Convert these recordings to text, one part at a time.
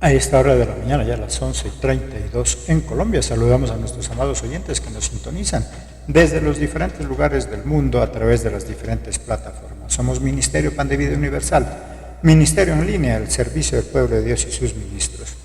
A esta hora de la mañana, ya a las 11:32 en Colombia, saludamos a nuestros amados oyentes que nos sintonizan desde los diferentes lugares del mundo a través de las diferentes plataformas. Somos Ministerio Pan de Vida Universal, ministerio en línea al servicio del pueblo de Dios y sus ministros.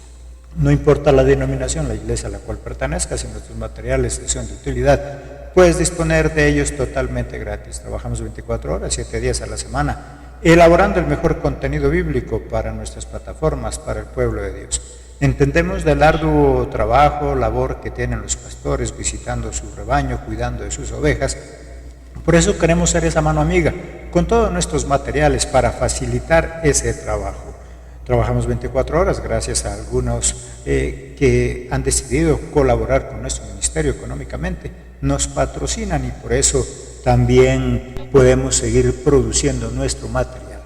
No importa la denominación, la iglesia a la cual pertenezcas, si nuestros materiales son de utilidad, puedes disponer de ellos totalmente gratis. Trabajamos 24 horas, 7 días a la semana, elaborando el mejor contenido bíblico para nuestras plataformas, para el pueblo de Dios. Entendemos del arduo trabajo, labor que tienen los pastores visitando su rebaño, cuidando de sus ovejas. Por eso queremos ser esa mano amiga con todos nuestros materiales para facilitar ese trabajo. Trabajamos 24 horas gracias a algunos que han decidido colaborar con nuestro ministerio económicamente. Nos patrocinan y por eso también podemos seguir produciendo nuestro material.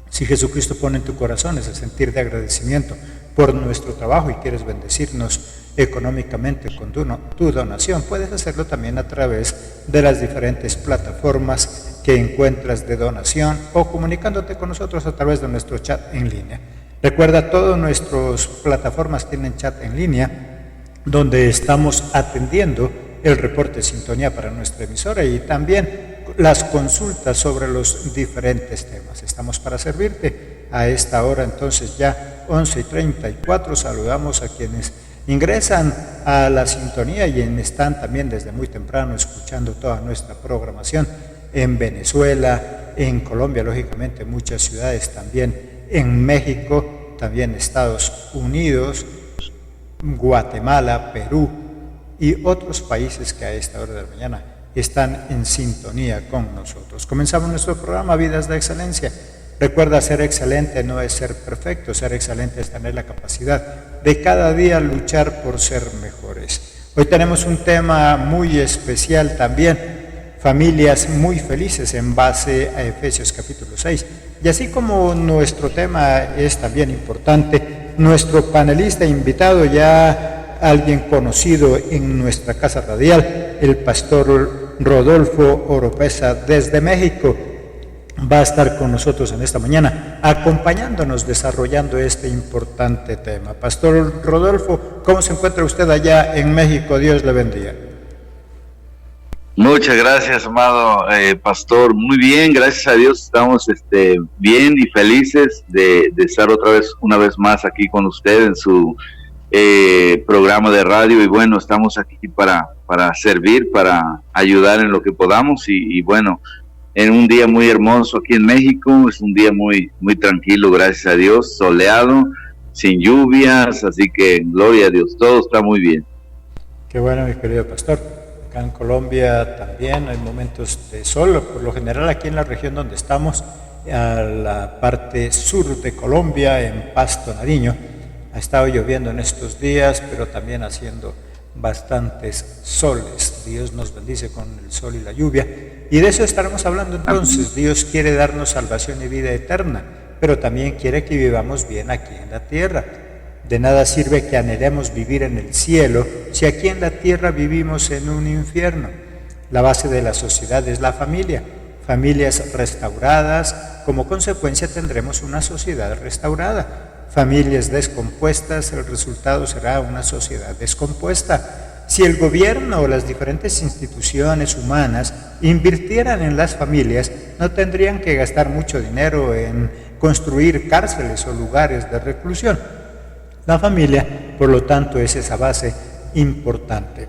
Si Jesucristo pone en tu corazón ese sentir de agradecimiento por nuestro trabajo y quieres bendecirnos económicamente con tu donación, puedes hacerlo también a través de las diferentes plataformas que encuentras de donación o comunicándote con nosotros a través de nuestro chat en línea. Recuerda, todas nuestras plataformas tienen chat en línea donde estamos atendiendo el reporte de sintonía para nuestra emisora y también las consultas sobre los diferentes temas. Estamos para servirte a esta hora, entonces ya 11:34. Saludamos a quienes ingresan a la sintonía y están también desde muy temprano escuchando toda nuestra programación en Venezuela, en Colombia, lógicamente muchas ciudades también, en México, también Estados Unidos, Guatemala, Perú y otros países que a esta hora de la mañana están en sintonía con nosotros. Comenzamos nuestro programa Vidas de Excelencia. Recuerda, ser excelente no es ser perfecto, ser excelente es tener la capacidad de cada día luchar por ser mejores. Hoy tenemos un tema muy especial también, familias muy felices, en base a Efesios capítulo 6. Y así como nuestro tema es también importante, nuestro panelista invitado, ya alguien conocido en nuestra casa radial, el pastor Rodolfo Oropesa desde México, va a estar con nosotros en esta mañana, acompañándonos, desarrollando este importante tema. Pastor Rodolfo, ¿cómo se encuentra usted allá en México? Dios le bendiga. Muchas gracias, amado pastor. Muy bien, gracias a Dios estamos bien y felices de estar una vez más aquí con usted en su programa de radio. Y bueno, estamos aquí para servir, para ayudar en lo que podamos y bueno, en un día muy hermoso aquí en México. Es un día muy tranquilo, gracias a Dios, soleado, sin lluvias, así que gloria a Dios, todo está muy bien. Qué bueno, mi querido pastor. Acá en Colombia también hay momentos de sol, por lo general aquí en la región donde estamos, a la parte sur de Colombia, en Pasto, Nariño, ha estado lloviendo en estos días, pero también haciendo bastantes soles. Dios nos bendice con el sol y la lluvia, y de eso estaremos hablando entonces. Dios quiere darnos salvación y vida eterna, pero también quiere que vivamos bien aquí en la tierra. De nada sirve que anhelemos vivir en el cielo si aquí en la tierra vivimos en un infierno. La base de la sociedad es la familia. Familias restauradas, como consecuencia tendremos una sociedad restaurada. Familias descompuestas, el resultado será una sociedad descompuesta. Si el gobierno o las diferentes instituciones humanas invirtieran en las familias, no tendrían que gastar mucho dinero en construir cárceles o lugares de reclusión. La familia, por lo tanto, es esa base importante.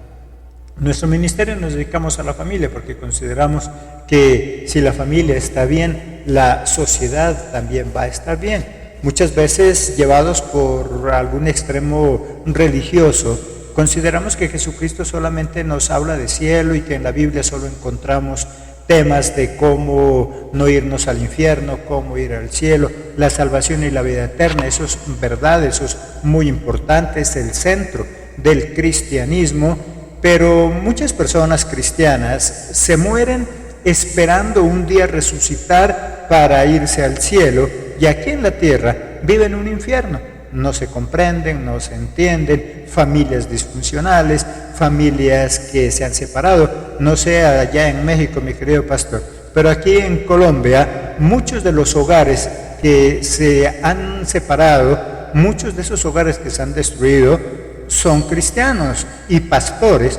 Nuestro ministerio nos dedicamos a la familia porque consideramos que si la familia está bien, la sociedad también va a estar bien. Muchas veces, llevados por algún extremo religioso, consideramos que Jesucristo solamente nos habla de cielo y que en la Biblia solo encontramos temas de cómo no irnos al infierno, cómo ir al cielo, la salvación y la vida eterna. Eso es verdad, eso es muy importante, es el centro del cristianismo, pero muchas personas cristianas se mueren esperando un día resucitar para irse al cielo, y aquí en la tierra viven un infierno. No se comprenden, no se entienden, familias disfuncionales, familias que se han separado. No sé allá en México, mi querido pastor, pero aquí en Colombia muchos de los hogares que se han separado muchos de esos hogares que se han destruido son cristianos y pastores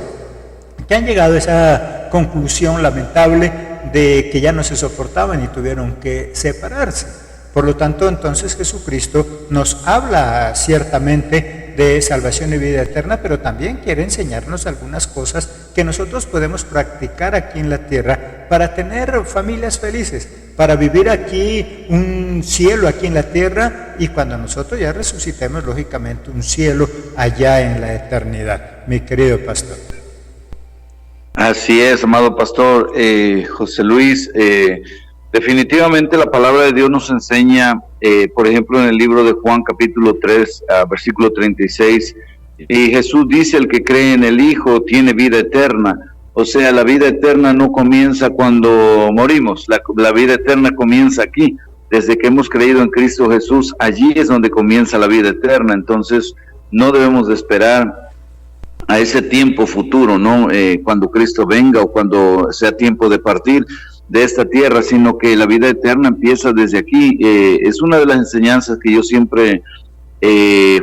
que han llegado a esa conclusión lamentable de que ya no se soportaban y tuvieron que separarse. Por lo tanto, entonces Jesucristo nos habla ciertamente de salvación y vida eterna, pero también quiere enseñarnos algunas cosas que nosotros podemos practicar aquí en la tierra para tener familias felices, para vivir aquí un cielo aquí en la tierra y cuando nosotros ya resucitemos, lógicamente, un cielo allá en la eternidad. Mi querido pastor. Así es, amado pastor José Luis. Definitivamente la palabra de Dios nos enseña, por ejemplo, en el libro de Juan capítulo 3, versículo 36, y Jesús dice: el que cree en el Hijo tiene vida eterna. O sea, la vida eterna no comienza cuando morimos, la vida eterna comienza aquí. Desde que hemos creído en Cristo Jesús, allí es donde comienza la vida eterna. Entonces, no debemos de esperar a ese tiempo futuro, ¿no? Cuando Cristo venga o cuando sea tiempo de partir de esta tierra, sino que la vida eterna empieza desde aquí. Es una de las enseñanzas que yo siempre,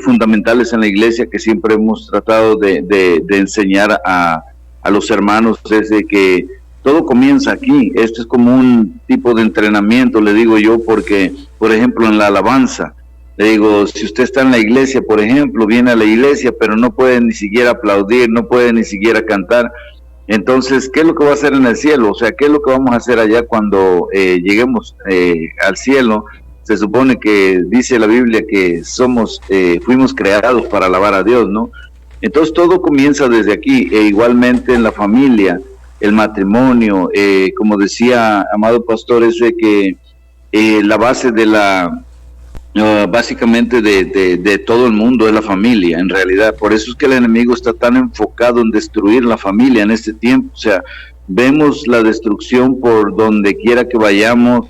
fundamentales en la iglesia, que siempre hemos tratado de enseñar a los hermanos, es de que todo comienza aquí. Esto es como un tipo de entrenamiento, le digo yo, porque, por ejemplo, en la alabanza, le digo, si usted está en la iglesia, por ejemplo, viene a la iglesia, pero no puede ni siquiera aplaudir, no puede ni siquiera cantar, entonces, ¿qué es lo que va a hacer en el cielo? O sea, ¿qué es lo que vamos a hacer allá cuando lleguemos al cielo? Se supone que dice la Biblia que fuimos creados para alabar a Dios, ¿no? Entonces, todo comienza desde aquí, igualmente en la familia, el matrimonio, como decía, amado pastor, es de que la base de básicamente de todo el mundo es la familia, en realidad. Por eso es que el enemigo está tan enfocado en destruir la familia en este tiempo. O sea, vemos la destrucción por donde quiera que vayamos,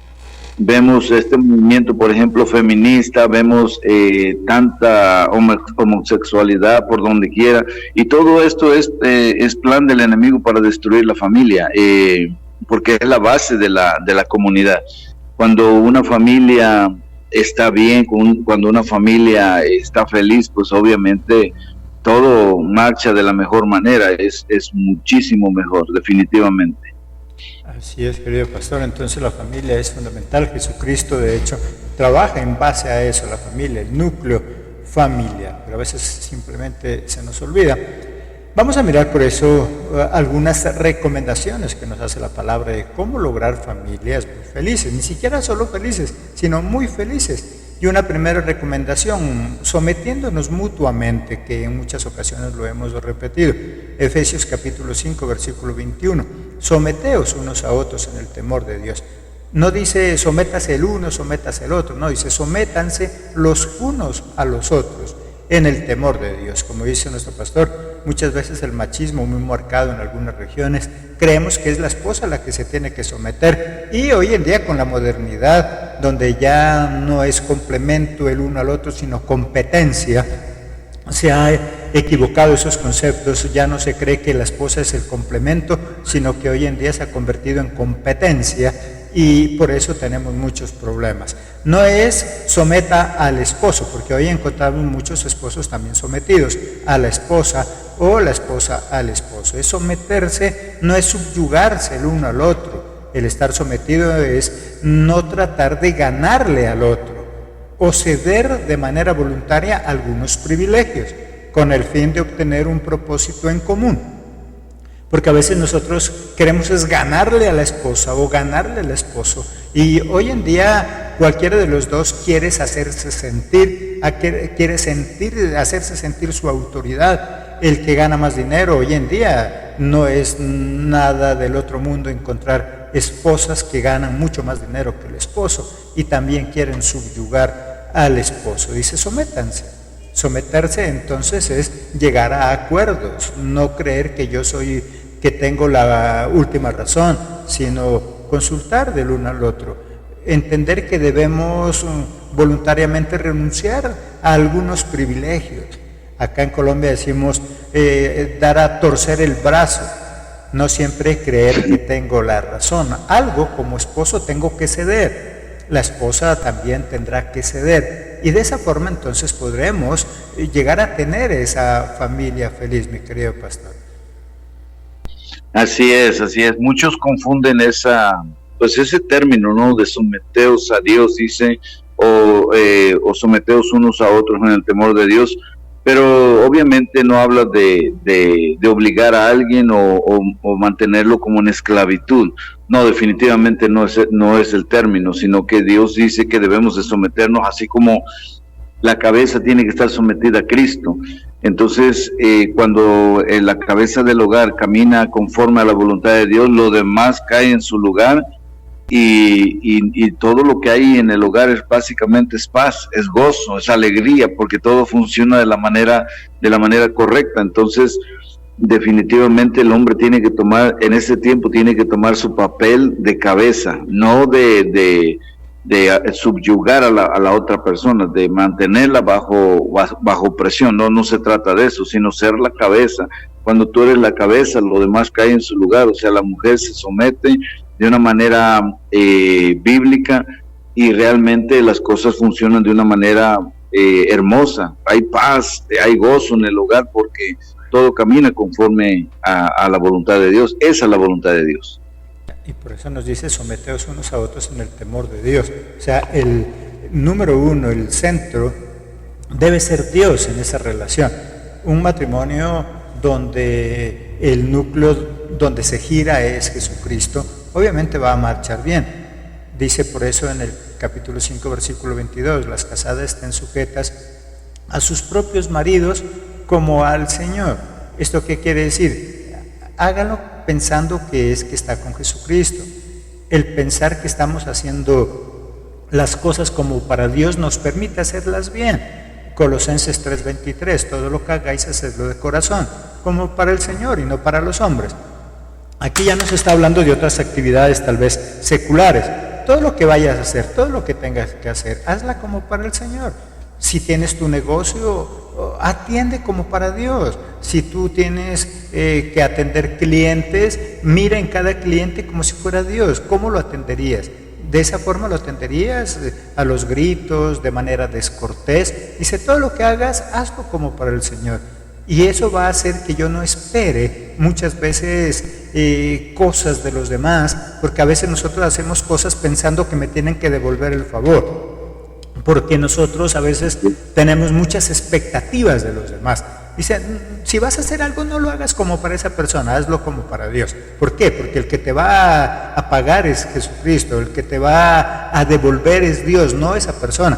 vemos este movimiento, por ejemplo, feminista, vemos tanta homosexualidad por donde quiera, y todo esto es plan del enemigo para destruir la familia, porque es la base de la comunidad. Cuando una familia está bien, cuando una familia está feliz, pues obviamente todo marcha de la mejor manera, es muchísimo mejor, definitivamente. Así es, querido pastor. Entonces la familia es fundamental. Jesucristo, de hecho, trabaja en base a eso, la familia, el núcleo familiar, pero a veces simplemente se nos olvida. Vamos a mirar por eso algunas recomendaciones que nos hace la palabra de cómo lograr familias muy felices, ni siquiera solo felices, sino muy felices. Y una primera recomendación, sometiéndonos mutuamente, que en muchas ocasiones lo hemos repetido. Efesios capítulo 5, versículo 21. Someteos unos a otros en el temor de Dios. No dice sométase el uno, sométase el otro, no, dice sométanse los unos a los otros en el temor de Dios. Como dice nuestro pastor, muchas veces el machismo muy marcado en algunas regiones, creemos que es la esposa la que se tiene que someter, y hoy en día con la modernidad, donde ya no es complemento el uno al otro, sino competencia, se ha equivocado esos conceptos. Ya no se cree que la esposa es el complemento, sino que hoy en día se ha convertido en competencia, y por eso tenemos muchos problemas. No es someta al esposo, porque hoy encontramos muchos esposos también sometidos a la esposa o la esposa al esposo. Es someterse, no es subyugarse el uno al otro. El estar sometido es no tratar de ganarle al otro o ceder de manera voluntaria algunos privilegios con el fin de obtener un propósito en común. Porque a veces nosotros queremos es ganarle a la esposa o ganarle al esposo, y hoy en día cualquiera de los dos quiere hacerse sentir su autoridad. El que gana más dinero hoy en día no es nada del otro mundo encontrar esposas que ganan mucho más dinero que el esposo y también quieren subyugar al esposo. Dice sométanse. Someterse entonces es llegar a acuerdos, no creer que tengo la última razón, sino consultar del uno al otro, entender que debemos voluntariamente renunciar a algunos privilegios. Acá en Colombia decimos dar a torcer el brazo, no siempre creer que tengo la razón. Algo como esposo tengo que ceder, la esposa también tendrá que ceder. y de esa forma entonces podremos llegar a tener esa familia feliz, mi querido pastor. Así es. Muchos confunden ese término, ¿no? De someteos a Dios, dice, o someteos unos a otros en el temor de Dios, pero obviamente no habla de obligar a alguien o mantenerlo como en esclavitud. No, definitivamente no es el término, sino que Dios dice que debemos de someternos, así como la cabeza tiene que estar sometida a Cristo. Entonces, cuando la cabeza del hogar camina conforme a la voluntad de Dios, lo demás cae en su lugar, y todo lo que hay en el hogar básicamente es paz, es gozo, es alegría, porque todo funciona de la manera correcta. Entonces, definitivamente el hombre tiene que tomar, en ese tiempo tiene que tomar su papel de cabeza, no de subyugar a la otra persona, de mantenerla bajo presión. No se trata de eso, sino ser la cabeza. Cuando tú eres la cabeza, lo demás cae en su lugar. O sea, la mujer se somete de una manera bíblica, y realmente las cosas funcionan de una manera hermosa. Hay paz, hay gozo en el hogar, porque todo camina conforme a la voluntad de Dios. Esa es la voluntad de Dios. Y por eso nos dice: someteos unos a otros en el temor de Dios. O sea, el número uno, el centro, debe ser Dios en esa relación. Un matrimonio donde el núcleo donde se gira es Jesucristo, obviamente va a marchar bien. Dice por eso en el capítulo 5, versículo 22, las casadas estén sujetas a sus propios maridos como al Señor. ¿Esto qué quiere decir? Hágalo pensando que está con Jesucristo. El pensar que estamos haciendo las cosas como para Dios nos permite hacerlas bien. Colosenses 3:23, todo lo que hagáis, hacedlo de corazón, como para el Señor y no para los hombres. Aquí ya nos está hablando de otras actividades tal vez seculares. Todo lo que vayas a hacer, todo lo que tengas que hacer, hazla como para el Señor. Si tienes tu negocio, atiende como para Dios. Si tú tienes que atender clientes, mira en cada cliente como si fuera Dios. ¿Cómo lo atenderías? De esa forma lo atenderías, a los gritos, de manera descortés. Dice, todo lo que hagas, hazlo como para el Señor. Y eso va a hacer que yo no espere muchas veces cosas de los demás, porque a veces nosotros hacemos cosas pensando que me tienen que devolver el favor. Porque nosotros a veces tenemos muchas expectativas de los demás. Dice, si vas a hacer algo, no lo hagas como para esa persona, hazlo como para Dios. ¿Por qué? Porque el que te va a pagar es Jesucristo, el que te va a devolver es Dios, no esa persona.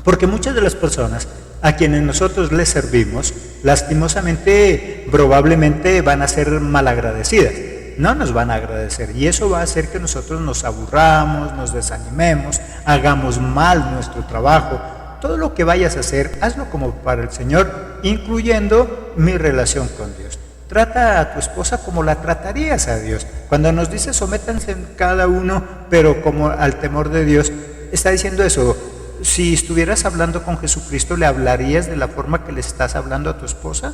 Porque muchas de las personas a quienes nosotros les servimos, lastimosamente, probablemente van a ser malagradecidas. No nos van a agradecer, y eso va a hacer que nosotros nos aburramos, nos desanimemos, hagamos mal nuestro trabajo. Todo lo que vayas a hacer, hazlo como para el Señor, incluyendo mi relación con Dios. Trata a tu esposa como la tratarías a Dios. Cuando nos dice sométanse cada uno, pero como al temor de Dios, está diciendo eso. Si estuvieras hablando con Jesucristo, ¿le hablarías de la forma que le estás hablando a tu esposa?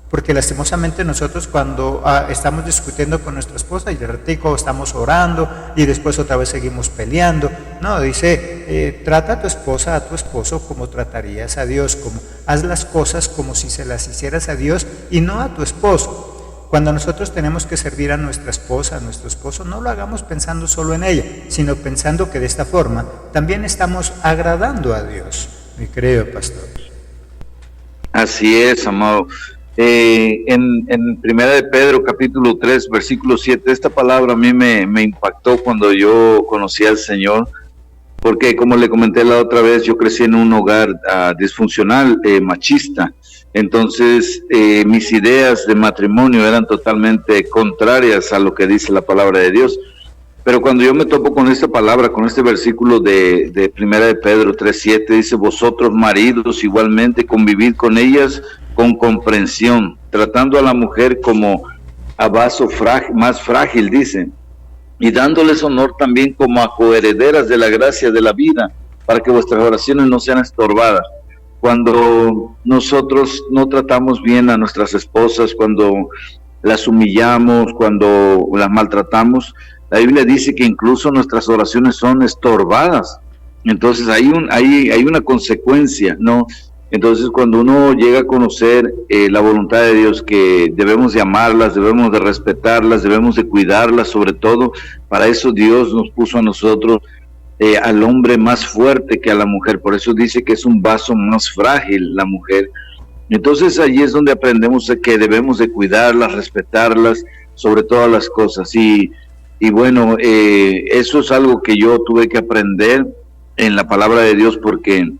Porque lastimosamente nosotros cuando estamos discutiendo con nuestra esposa y de ratico estamos orando y después otra vez seguimos peleando. No, dice, trata a tu esposa, a tu esposo como tratarías a Dios, haz las cosas como si se las hicieras a Dios y no a tu esposo. Cuando nosotros tenemos que servir a nuestra esposa, a nuestro esposo, no lo hagamos pensando solo en ella, sino pensando que de esta forma también estamos agradando a Dios, mi querido pastor. Así es, amado. En Primera de Pedro, capítulo 3, versículo 7, esta palabra a mí me impactó cuando yo conocí al Señor, porque como le comenté la otra vez, yo crecí en un hogar disfuncional, machista. Entonces mis ideas de matrimonio eran totalmente contrarias a lo que dice la palabra de Dios. Pero cuando yo me topo con esta palabra, con este versículo de Primera de Pedro 3:7, dice, vosotros maridos igualmente convivid con ellas con comprensión, tratando a la mujer como a vaso más frágil, dice, y dándoles honor también como a coherederas de la gracia de la vida, para que vuestras oraciones no sean estorbadas. Cuando nosotros no tratamos bien a nuestras esposas, cuando las humillamos, cuando las maltratamos, la Biblia dice que incluso nuestras oraciones son estorbadas. Entonces hay una consecuencia, ¿no? Entonces cuando uno llega a conocer la voluntad de Dios, que debemos de amarlas, debemos de respetarlas, debemos de cuidarlas, sobre todo, para eso Dios nos puso a nosotros al hombre más fuerte que a la mujer, por eso dice que es un vaso más frágil la mujer. Entonces allí es donde aprendemos que debemos de cuidarlas, respetarlas, sobre todas las cosas. Y bueno, eso es algo que yo tuve que aprender en la palabra de Dios, porque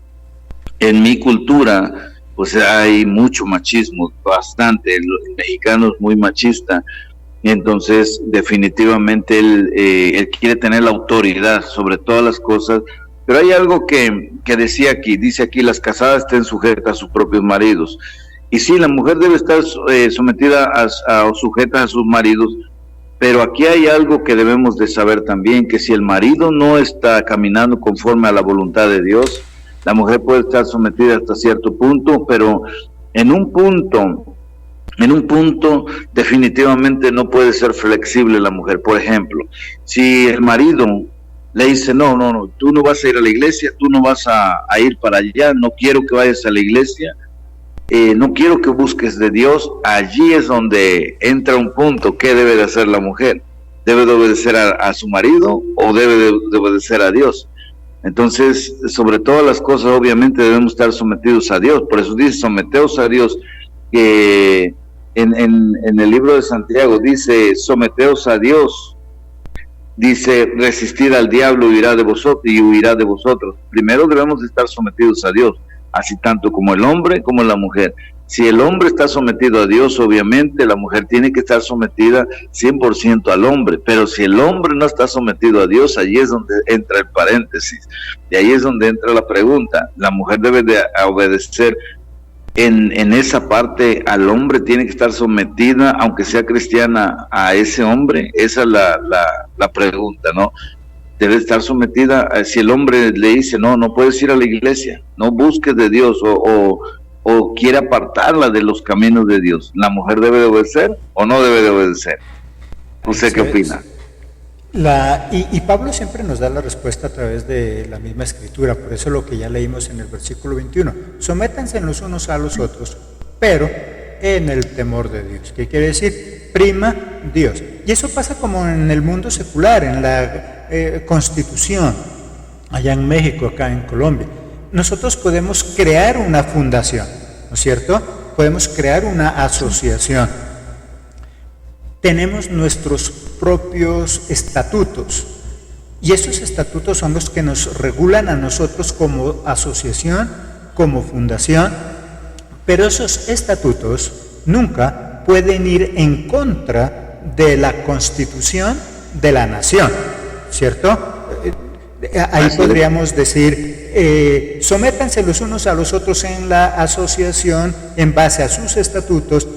en mi cultura pues hay mucho machismo, bastante. El mexicano es muy machista, entonces definitivamente él quiere tener la autoridad sobre todas las cosas. Pero hay algo que dice aquí, las casadas estén sujetas a sus propios maridos. Y sí, la mujer debe estar sometida o sujeta a sus maridos, pero aquí hay algo que debemos de saber también, que si el marido no está caminando conforme a la voluntad de Dios, la mujer puede estar sometida hasta cierto punto, pero en un punto definitivamente no puede ser flexible la mujer. Por ejemplo, si el marido le dice, no, tú no vas a ir a la iglesia, tú no vas a ir para allá, no quiero que vayas a la iglesia, no quiero que busques de Dios, allí es donde entra un punto. ¿Qué debe de hacer la mujer? ¿Debe de obedecer a su marido o debe de obedecer a Dios? Entonces, sobre todas las cosas, obviamente debemos estar sometidos a Dios. Por eso dice, someteos a Dios. En el libro de Santiago dice, someteos a Dios. Dice, resistir al diablo y huirá de vosotros. Primero debemos estar sometidos a Dios, así tanto como el hombre como la mujer. Si el hombre está sometido a Dios, obviamente la mujer tiene que estar sometida 100% al hombre, pero si el hombre no está sometido a Dios, allí es donde entra el paréntesis, y ahí es donde entra la pregunta. La mujer debe de obedecer en esa parte al hombre, tiene que estar sometida, aunque sea cristiana, a ese hombre. Esa es la pregunta, ¿no? Debe estar sometida. Si el hombre le dice, no puedes ir a la iglesia, no busques de Dios, o quiere apartarla de los caminos de Dios, ¿la mujer debe de obedecer o no debe de obedecer? ¿Usted qué opina? Y Pablo siempre nos da la respuesta a través de la misma escritura, por eso lo que ya leímos en el versículo 21, sométanse los unos a los otros, pero en el temor de Dios. ¿Qué quiere decir? Prima Dios. Y eso pasa como en el mundo secular, en la Constitución, allá en México, acá en Colombia. Nosotros podemos crear una fundación, ¿no es cierto? Podemos crear una asociación. Tenemos nuestros propios estatutos, y esos estatutos son los que nos regulan a nosotros como asociación, como fundación, pero esos estatutos nunca pueden ir en contra de la Constitución de la nación, ¿cierto? Ahí podríamos decir, sométanse los unos a los otros en la asociación en base a sus estatutos,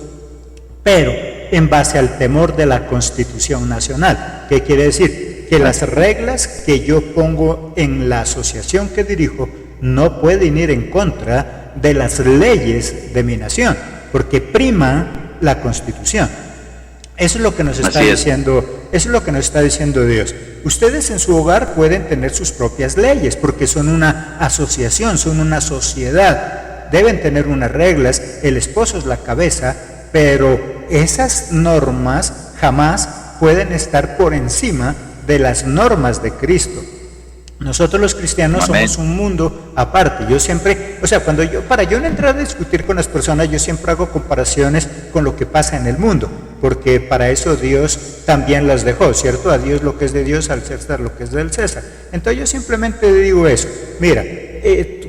pero en base al temor de la Constitución Nacional. ¿Qué quiere decir? Que las reglas que yo pongo en la asociación que dirijo no pueden ir en contra de las leyes de mi nación, porque prima la Constitución. Eso es lo que nos está diciendo, eso es lo que nos está diciendo Dios. Ustedes en su hogar pueden tener sus propias leyes, porque son una asociación, son una sociedad, deben tener unas reglas, el esposo es la cabeza, pero esas normas jamás pueden estar por encima de las normas de Cristo. Nosotros los cristianos somos un mundo aparte. Yo siempre, para yo no entrar a discutir con las personas, yo siempre hago comparaciones con lo que pasa en el mundo, porque para eso Dios también las dejó, ¿cierto? A Dios lo que es de Dios, al César lo que es del César. Entonces yo simplemente digo eso, mira,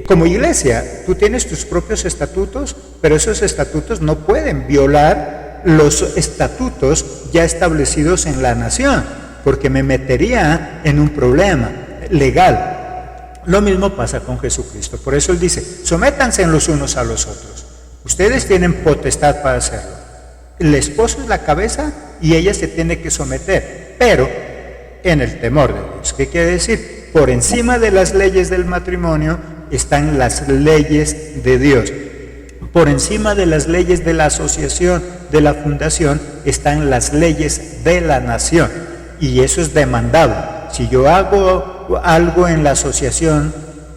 como iglesia, tú tienes tus propios estatutos, pero esos estatutos no pueden violar los estatutos ya establecidos en la nación, porque me metería en un problema legal. Lo mismo pasa con Jesucristo. Por eso Él dice, sométanse los unos a los otros. Ustedes tienen potestad para hacerlo. El esposo es la cabeza y ella se tiene que someter, pero en el temor de Dios. ¿Qué quiere decir? Por encima de las leyes del matrimonio están las leyes de Dios. Por encima de las leyes de la asociación, de la fundación, están las leyes de la nación. Y eso es demandable. Si yo hago algo en la asociación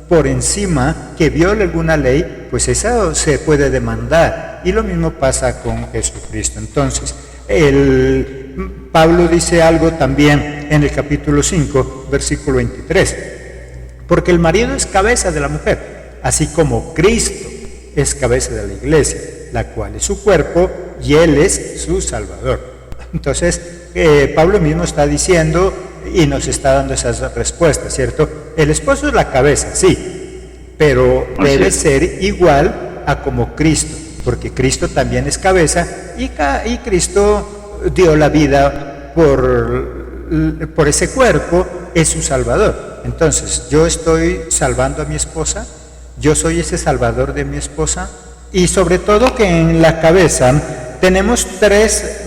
por encima que viole alguna ley, pues eso se puede demandar. Y lo mismo pasa con Jesucristo. Entonces, Pablo dice algo también en el capítulo 5, versículo 23. Porque el marido es cabeza de la mujer, así como Cristo es cabeza de la iglesia, la cual es su cuerpo y Él es su Salvador. Entonces, Pablo mismo está diciendo y nos está dando esas respuestas, ¿cierto? El esposo es la cabeza, sí, pero debe ser igual a como Cristo, porque Cristo también es cabeza y Cristo dio la vida por ese cuerpo, es su Salvador. Entonces, yo estoy salvando a mi esposa, yo soy ese salvador de mi esposa, y sobre todo que en la cabeza tenemos tres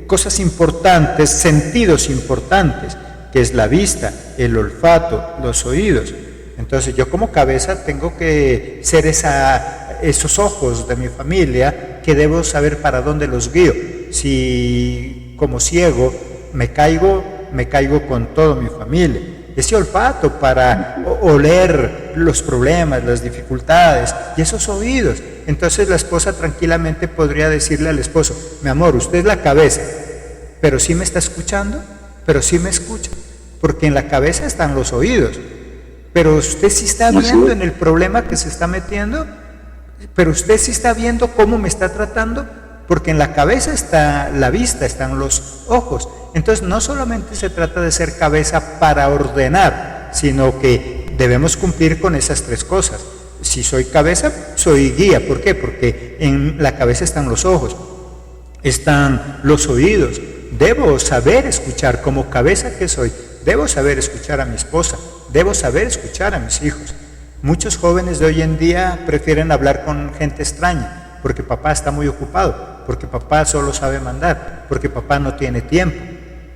cosas importantes, sentidos importantes, que es la vista, el olfato, los oídos. Entonces yo como cabeza tengo que ser esos ojos de mi familia, que debo saber para dónde los guío. Si como ciego me caigo con toda mi familia. Ese olfato para oler los problemas, las dificultades, y esos oídos. Entonces la esposa tranquilamente podría decirle al esposo: mi amor, usted es la cabeza, pero sí me está escuchando, pero sí me escucha, porque en la cabeza están los oídos, pero usted sí está viendo en el problema que se está metiendo, pero usted sí está viendo cómo me está tratando, porque en la cabeza está la vista, están los ojos. Entonces no solamente se trata de ser cabeza para ordenar, sino que debemos cumplir con esas tres cosas. Si soy cabeza, soy guía. ¿Por qué? Porque en la cabeza están los ojos, están los oídos. Debo saber escuchar, como cabeza que soy, debo saber escuchar a mi esposa, debo saber escuchar a mis hijos. Muchos jóvenes de hoy en día prefieren hablar con gente extraña, porque papá está muy ocupado, porque papá solo sabe mandar, porque papá no tiene tiempo.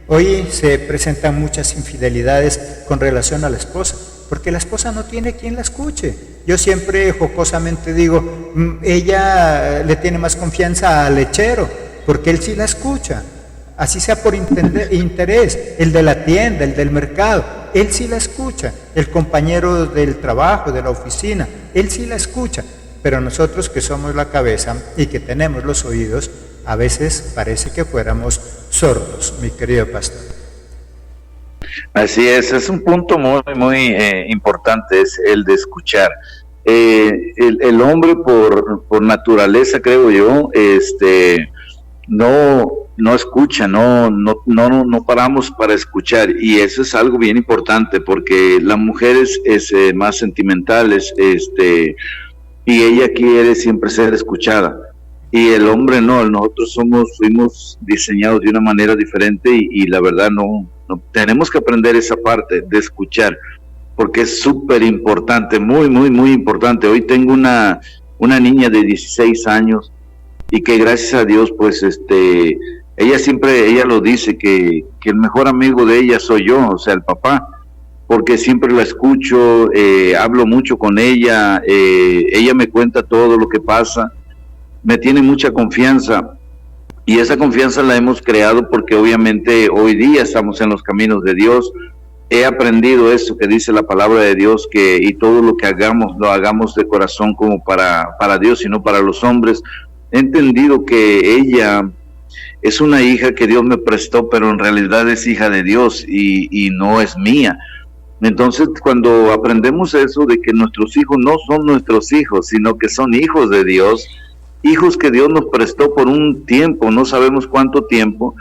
Hoy se presentan muchas infidelidades con relación a la esposa, porque la esposa no tiene quien la escuche. Yo siempre jocosamente digo, ella le tiene más confianza al lechero, porque él sí la escucha, así sea por interés, el de la tienda, el del mercado, él sí la escucha, el compañero del trabajo, de la oficina, él sí la escucha. Pero nosotros que somos la cabeza y que tenemos los oídos, a veces parece que fuéramos sordos, mi querido pastor. Así es un punto muy importante, es el de escuchar. El hombre por naturaleza, creo yo, no escucha, no paramos para escuchar, y eso es algo bien importante, porque la mujer es más sentimental, y ella quiere siempre ser escuchada, y el hombre no. Nosotros fuimos diseñados de una manera diferente, y la verdad no tenemos que aprender esa parte de escuchar, porque es súper importante, muy importante. Hoy tengo una niña de 16 años, y que gracias a Dios, pues ella lo dice, que el mejor amigo de ella soy yo, o sea, el papá, porque siempre la escucho, hablo mucho con ella, ella me cuenta todo lo que pasa, me tiene mucha confianza, y esa confianza la hemos creado porque obviamente hoy día estamos en los caminos de Dios. He aprendido eso que dice la palabra de Dios, y todo lo que hagamos, lo hagamos de corazón como para Dios y no para los hombres. He entendido que ella es una hija que Dios me prestó, pero en realidad es hija de Dios y no es mía. Entonces, cuando aprendemos eso de que nuestros hijos no son nuestros hijos, sino que son hijos de Dios, hijos que Dios nos prestó por un tiempo, no sabemos cuánto tiempo,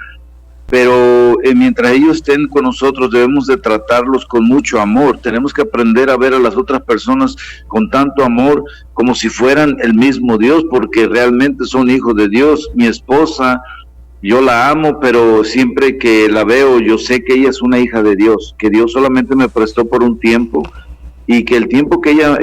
pero mientras ellos estén con nosotros debemos de tratarlos con mucho amor. Tenemos que aprender a ver a las otras personas con tanto amor, como si fueran el mismo Dios, porque realmente son hijos de Dios. Mi esposa, yo la amo, pero siempre que la veo, yo sé que ella es una hija de Dios, que Dios solamente me prestó por un tiempo, y que el tiempo que ella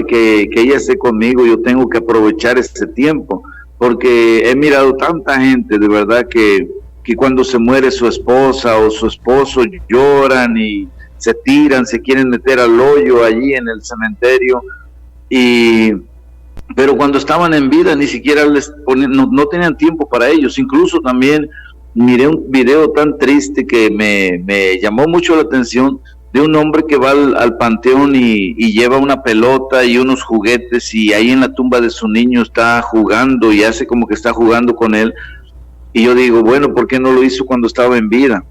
esté conmigo, yo tengo que aprovechar ese tiempo, porque he mirado tanta gente, de verdad, que cuando se muere su esposa o su esposo lloran y se tiran, se quieren meter al hoyo allí en el cementerio, pero cuando estaban en vida ni siquiera no tenían tiempo para ellos. Incluso también miré un video tan triste que me llamó mucho la atención, de un hombre que va al panteón y lleva una pelota y unos juguetes, y ahí en la tumba de su niño está jugando y hace como que está jugando con él. Y yo digo, bueno, ¿por qué no lo hizo cuando estaba en vida?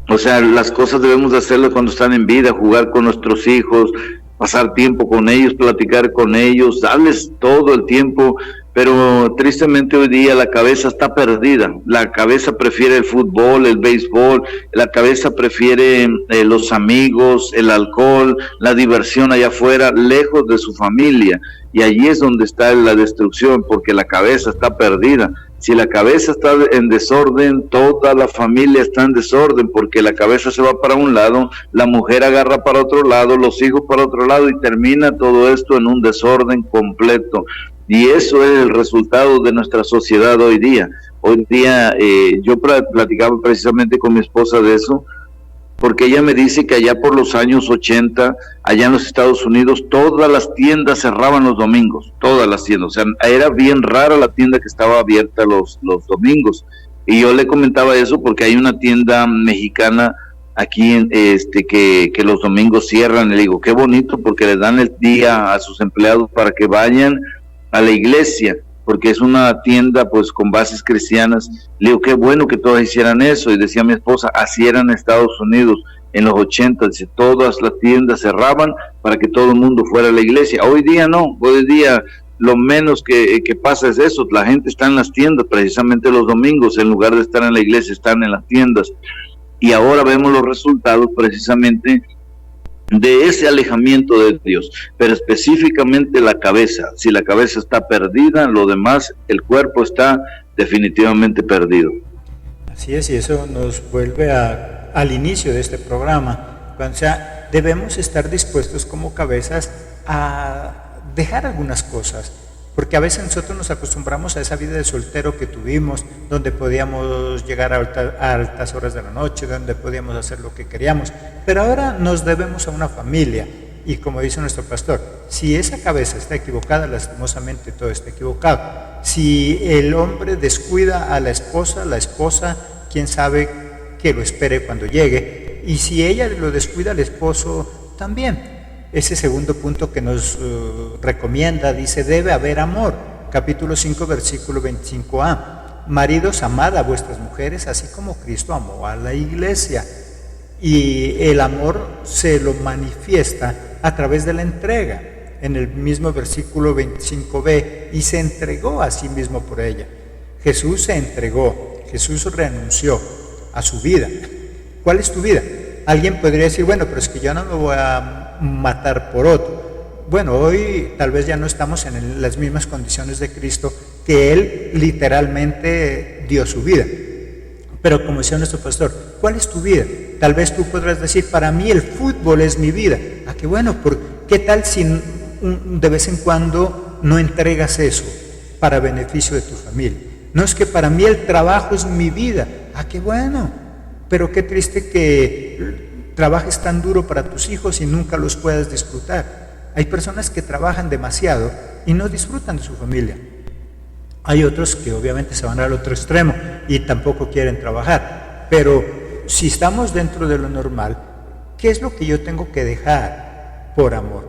O sea, las cosas debemos de hacerlas cuando están en vida, jugar con nuestros hijos, pasar tiempo con ellos, platicar con ellos, darles todo el tiempo. Pero tristemente hoy día la cabeza está perdida. La cabeza prefiere el fútbol, el béisbol, la cabeza prefiere los amigos, el alcohol, la diversión allá afuera, lejos de su familia. Y allí es donde está la destrucción, porque la cabeza está perdida. Si la cabeza está en desorden, toda la familia está en desorden, porque la cabeza se va para un lado, la mujer agarra para otro lado, los hijos para otro lado, y termina todo esto en un desorden completo. Y eso es el resultado de nuestra sociedad hoy día. Hoy día yo platicaba precisamente con mi esposa de eso, porque ella me dice que allá por los años 80, allá en los Estados Unidos, todas las tiendas cerraban los domingos, todas las tiendas. O sea, era bien rara la tienda que estaba abierta los domingos. Y yo le comentaba eso porque hay una tienda mexicana aquí que los domingos cierran. Y le digo, qué bonito, porque le dan el día a sus empleados para que vayan a la iglesia, porque es una tienda pues con bases cristianas. Le digo, qué bueno que todas hicieran eso. Y decía mi esposa, así era en Estados Unidos en los 80, dice, todas las tiendas cerraban para que todo el mundo fuera a la iglesia. Hoy día no, hoy día lo menos que pasa es eso, la gente está en las tiendas precisamente los domingos, en lugar de estar en la iglesia, están en las tiendas. Y ahora vemos los resultados precisamente de ese alejamiento de Dios, pero específicamente la cabeza. Si la cabeza está perdida, lo demás, el cuerpo está definitivamente perdido. Así es, y eso nos vuelve al inicio de este programa. O sea, debemos estar dispuestos como cabezas a dejar algunas cosas, porque a veces nosotros nos acostumbramos a esa vida de soltero que tuvimos, donde podíamos llegar a altas horas de la noche, donde podíamos hacer lo que queríamos, pero ahora nos debemos a una familia. Y como dice nuestro pastor, si esa cabeza está equivocada, lastimosamente todo está equivocado. Si el hombre descuida a la esposa, quién sabe que lo espere cuando llegue, y si ella lo descuida al esposo también. Ese segundo punto que nos recomienda, dice, debe haber amor. Capítulo 5, versículo 25a. Maridos, amad a vuestras mujeres, así como Cristo amó a la iglesia. Y el amor se lo manifiesta a través de la entrega. En el mismo versículo 25b, y se entregó a sí mismo por ella. Jesús se entregó, Jesús renunció a su vida. ¿Cuál es tu vida? Alguien podría decir, bueno, pero es que yo no me voy a matar por otro. Bueno, hoy tal vez ya no estamos en las mismas condiciones de Cristo, que Él literalmente dio su vida. Pero como decía nuestro pastor, ¿cuál es tu vida? Tal vez tú podrás decir, para mí el fútbol es mi vida. Ah, qué bueno, ¿qué tal si de vez en cuando no entregas eso para beneficio de tu familia? No, es que para mí el trabajo es mi vida. Ah, qué bueno, pero qué triste que trabajes tan duro para tus hijos y nunca los puedas disfrutar. Hay personas que trabajan demasiado y no disfrutan de su familia. Hay otros que obviamente se van al otro extremo y tampoco quieren trabajar. Pero si estamos dentro de lo normal, ¿qué es lo que yo tengo que dejar por amor?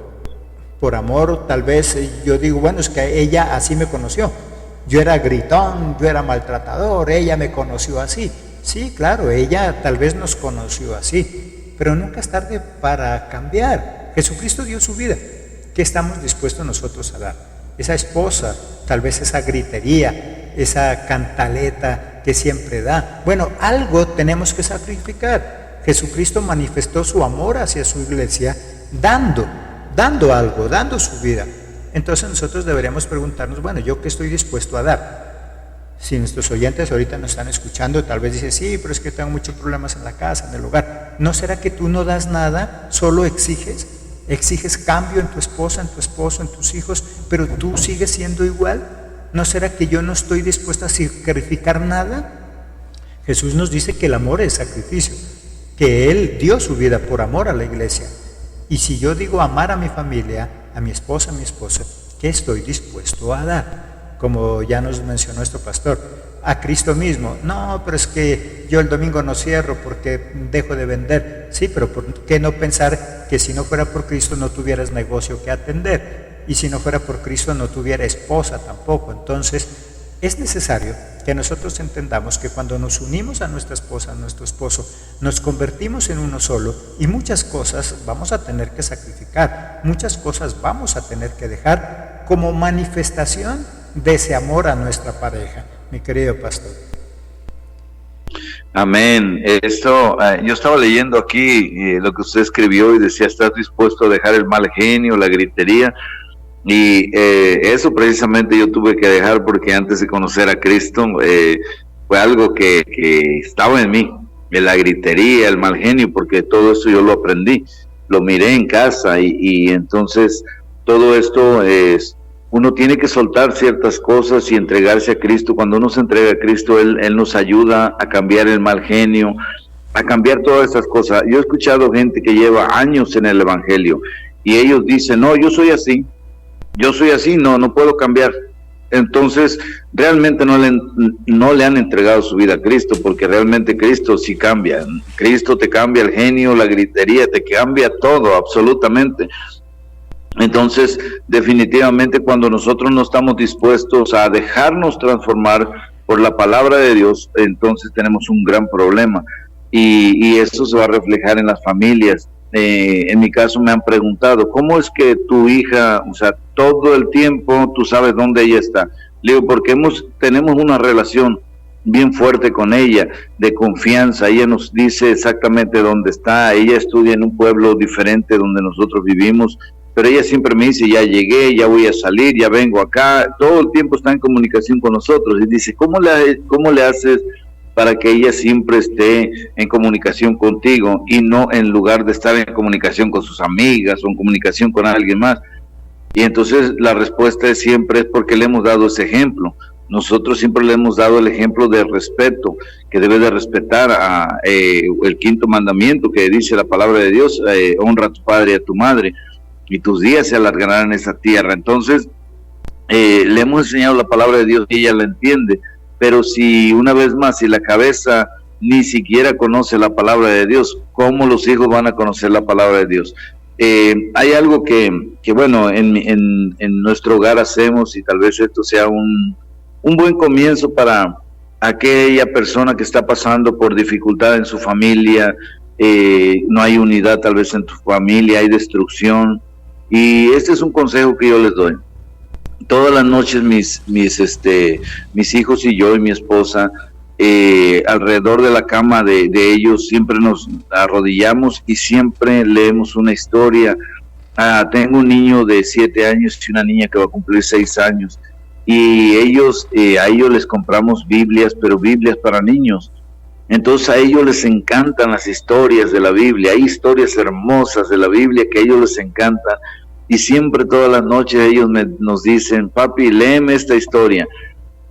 Por amor, tal vez yo digo, bueno, es que ella así me conoció. Yo era gritón, yo era maltratador, ella me conoció así. Sí, claro, ella tal vez nos conoció así. Pero nunca es tarde para cambiar. Jesucristo dio su vida. ¿Qué estamos dispuestos nosotros a dar? Esa esposa, tal vez esa gritería, esa cantaleta que siempre da. Bueno, algo tenemos que sacrificar. Jesucristo manifestó su amor hacia su iglesia dando algo, dando su vida. Entonces nosotros deberíamos preguntarnos, bueno, ¿yo qué estoy dispuesto a dar? Si nuestros oyentes ahorita nos están escuchando, tal vez dicen, sí, pero es que tengo muchos problemas en la casa, en el hogar. ¿No será que tú no das nada, solo exiges? Exiges cambio en tu esposa, en tu esposo, en tus hijos, pero tú sigues siendo igual. ¿No será que yo no estoy dispuesto a sacrificar nada? Jesús nos dice que el amor es sacrificio, que Él dio su vida por amor a la iglesia. Y si yo digo amar a mi familia, a mi esposa, ¿qué estoy dispuesto a dar? como ya nos mencionó esto, pastor, a Cristo mismo. No, pero es que yo el domingo no cierro porque dejo de vender. Sí, pero ¿por qué no pensar que si no fuera por Cristo no tuvieras negocio que atender? Y si no fuera por Cristo no tuviera esposa tampoco. Entonces, es necesario que nosotros entendamos que cuando nos unimos a nuestra esposa, a nuestro esposo, nos convertimos en uno solo y muchas cosas vamos a tener que sacrificar, muchas cosas vamos a tener que dejar como manifestación de ese amor a nuestra pareja, mi querido pastor. Amén. Esto, yo estaba leyendo aquí lo que usted escribió y decía, ¿estás dispuesto a dejar el mal genio, la gritería? Y eso precisamente yo tuve que dejar porque antes de conocer a Cristo fue algo que estaba en mí, la gritería, el mal genio, porque todo esto yo lo aprendí, lo miré en casa y entonces todo esto uno tiene que soltar ciertas cosas y entregarse a Cristo. Cuando uno se entrega a Cristo, Él nos ayuda a cambiar el mal genio, a cambiar todas estas cosas. Yo he escuchado gente que lleva años en el Evangelio y ellos dicen, no, yo soy así, no puedo cambiar. Entonces, realmente no le han entregado su vida a Cristo, porque realmente Cristo sí cambia. Cristo te cambia el genio, la gritería, te cambia todo, absolutamente. Entonces, definitivamente, cuando nosotros no estamos dispuestos a dejarnos transformar por la palabra de Dios, entonces tenemos un gran problema. Y eso se va a reflejar en las familias. En mi caso me han preguntado, ¿cómo es que tu hija, o sea, todo el tiempo tú sabes dónde ella está? Le digo, porque tenemos una relación bien fuerte con ella, de confianza. Ella nos dice exactamente dónde está. Ella estudia en un pueblo diferente donde nosotros vivimos, pero ella siempre me dice, ya llegué, ya voy a salir, ya vengo acá. Todo el tiempo está en comunicación con nosotros. Y dice, ¿cómo le haces para que ella siempre esté en comunicación contigo y no en lugar de estar en comunicación con sus amigas o en comunicación con alguien más? Y entonces la respuesta siempre es porque le hemos dado ese ejemplo. Nosotros siempre le hemos dado el ejemplo de respeto, que debe de respetar el quinto mandamiento que dice la palabra de Dios, honra a tu padre y a tu madre, y tus días se alargarán en esa tierra. Entonces, le hemos enseñado la palabra de Dios y ella la entiende. Pero si una vez más, si la cabeza ni siquiera conoce la palabra de Dios, ¿cómo los hijos van a conocer la palabra de Dios? Hay algo que bueno, en nuestro hogar hacemos, y tal vez esto sea un buen comienzo para aquella persona que está pasando por dificultad en su familia, no hay unidad tal vez en tu familia, hay destrucción, y este es un consejo que yo les doy. Todas las noches mis hijos y yo y mi esposa, alrededor de la cama de ellos, siempre nos arrodillamos y siempre leemos una historia. Tengo un niño de 7 años y una niña que va a cumplir 6 años, y a ellos les compramos Biblias, pero Biblias para niños. Entonces a ellos les encantan las historias de la Biblia, hay historias hermosas de la Biblia que a ellos les encantan. Y siempre todas las noches ellos nos dicen, papi, léeme esta historia.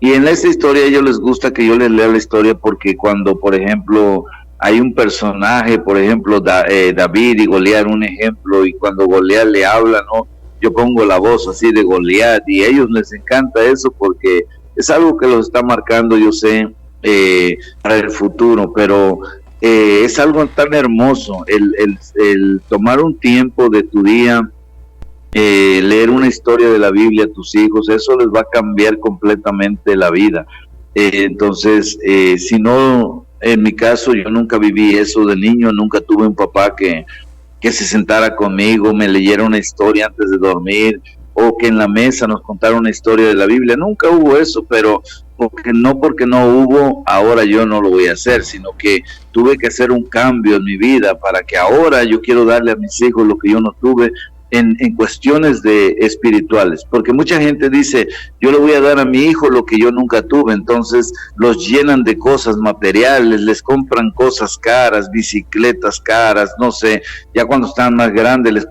Y en esta historia a ellos les gusta que yo les lea la historia, porque cuando, por ejemplo, hay un personaje, por ejemplo, David y Goliat, un ejemplo, y cuando Goliat le habla, ¿no? Yo pongo la voz así de Goliat, y a ellos les encanta eso porque es algo que los está marcando, yo sé, para el futuro, pero es algo tan hermoso el tomar un tiempo de tu día, leer una historia de la Biblia a tus hijos. Eso les va a cambiar completamente la vida. Entonces, si no, en mi caso, yo nunca viví eso de niño, nunca tuve un papá que se sentara conmigo, me leyera una historia antes de dormir, o que en la mesa nos contara una historia de la Biblia. Nunca hubo eso, pero porque no hubo, ahora yo no lo voy a hacer, sino que tuve que hacer un cambio en mi vida para que ahora yo quiero darle a mis hijos lo que yo no tuve en cuestiones espirituales, porque mucha gente dice, yo le voy a dar a mi hijo lo que yo nunca tuve. Entonces los llenan de cosas materiales, les compran cosas caras, bicicletas caras, no sé, ya cuando están más grandes,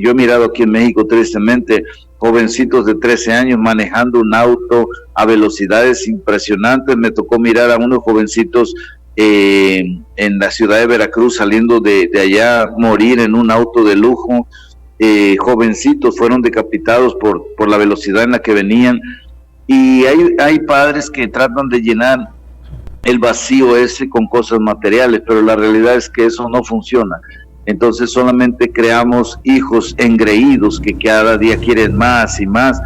yo he mirado aquí en México tristemente jovencitos de 13 años manejando un auto a velocidades impresionantes. Me tocó mirar a unos jovencitos en la ciudad de Veracruz saliendo de allá, morir en un auto de lujo. Jovencitos fueron decapitados por la velocidad en la que venían. Y hay padres que tratan de llenar el vacío ese con cosas materiales, pero la realidad es que eso no funciona. Entonces solamente creamos hijos engreídos que cada día quieren más y más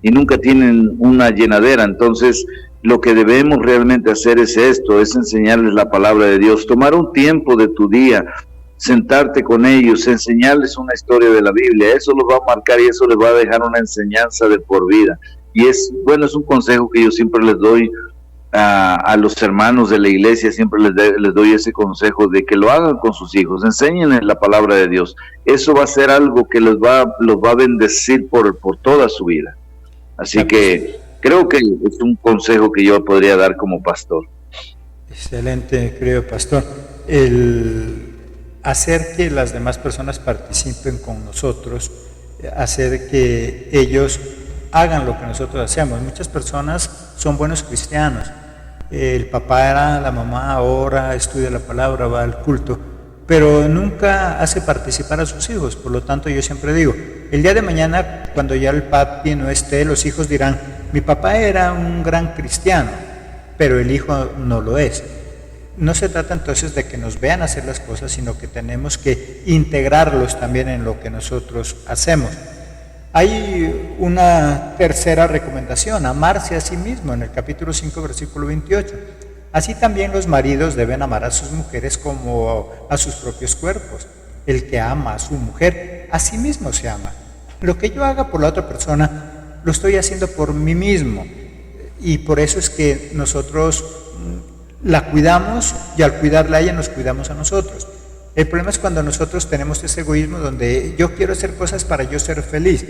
y nunca tienen una llenadera. Entonces lo que debemos realmente hacer es esto, es enseñarles la palabra de Dios, tomar un tiempo de tu día, sentarte con ellos, enseñarles una historia de la Biblia. Eso los va a marcar y eso les va a dejar una enseñanza de por vida. Y es un consejo que yo siempre les doy a los hermanos de la iglesia, siempre les doy ese consejo de que lo hagan con sus hijos, enséñenles la palabra de Dios. Eso va a ser algo que los va a bendecir por toda su vida. Así que creo que es un consejo que yo podría dar como pastor. Excelente, querido pastor. El hacer que las demás personas participen con nosotros, hacer que ellos hagan lo que nosotros hacemos. Muchas personas son buenos cristianos. El papá, la mamá ora, estudia la palabra, va al culto, pero nunca hace participar a sus hijos. Por lo tanto, yo siempre digo, el día de mañana, cuando ya el papi no esté, los hijos dirán, mi papá era un gran cristiano, pero el hijo no lo es. No se trata entonces de que nos vean hacer las cosas, sino que tenemos que integrarlos también en lo que nosotros hacemos. Hay una tercera recomendación, amarse a sí mismo, en el capítulo 5, versículo 28. Así también los maridos deben amar a sus mujeres como a sus propios cuerpos. El que ama a su mujer, a sí mismo se ama. Lo que yo haga por la otra persona, lo estoy haciendo por mí mismo. Y por eso es que nosotros la cuidamos y al cuidarla a ella nos cuidamos a nosotros. El problema es cuando nosotros tenemos ese egoísmo donde yo quiero hacer cosas para yo ser feliz.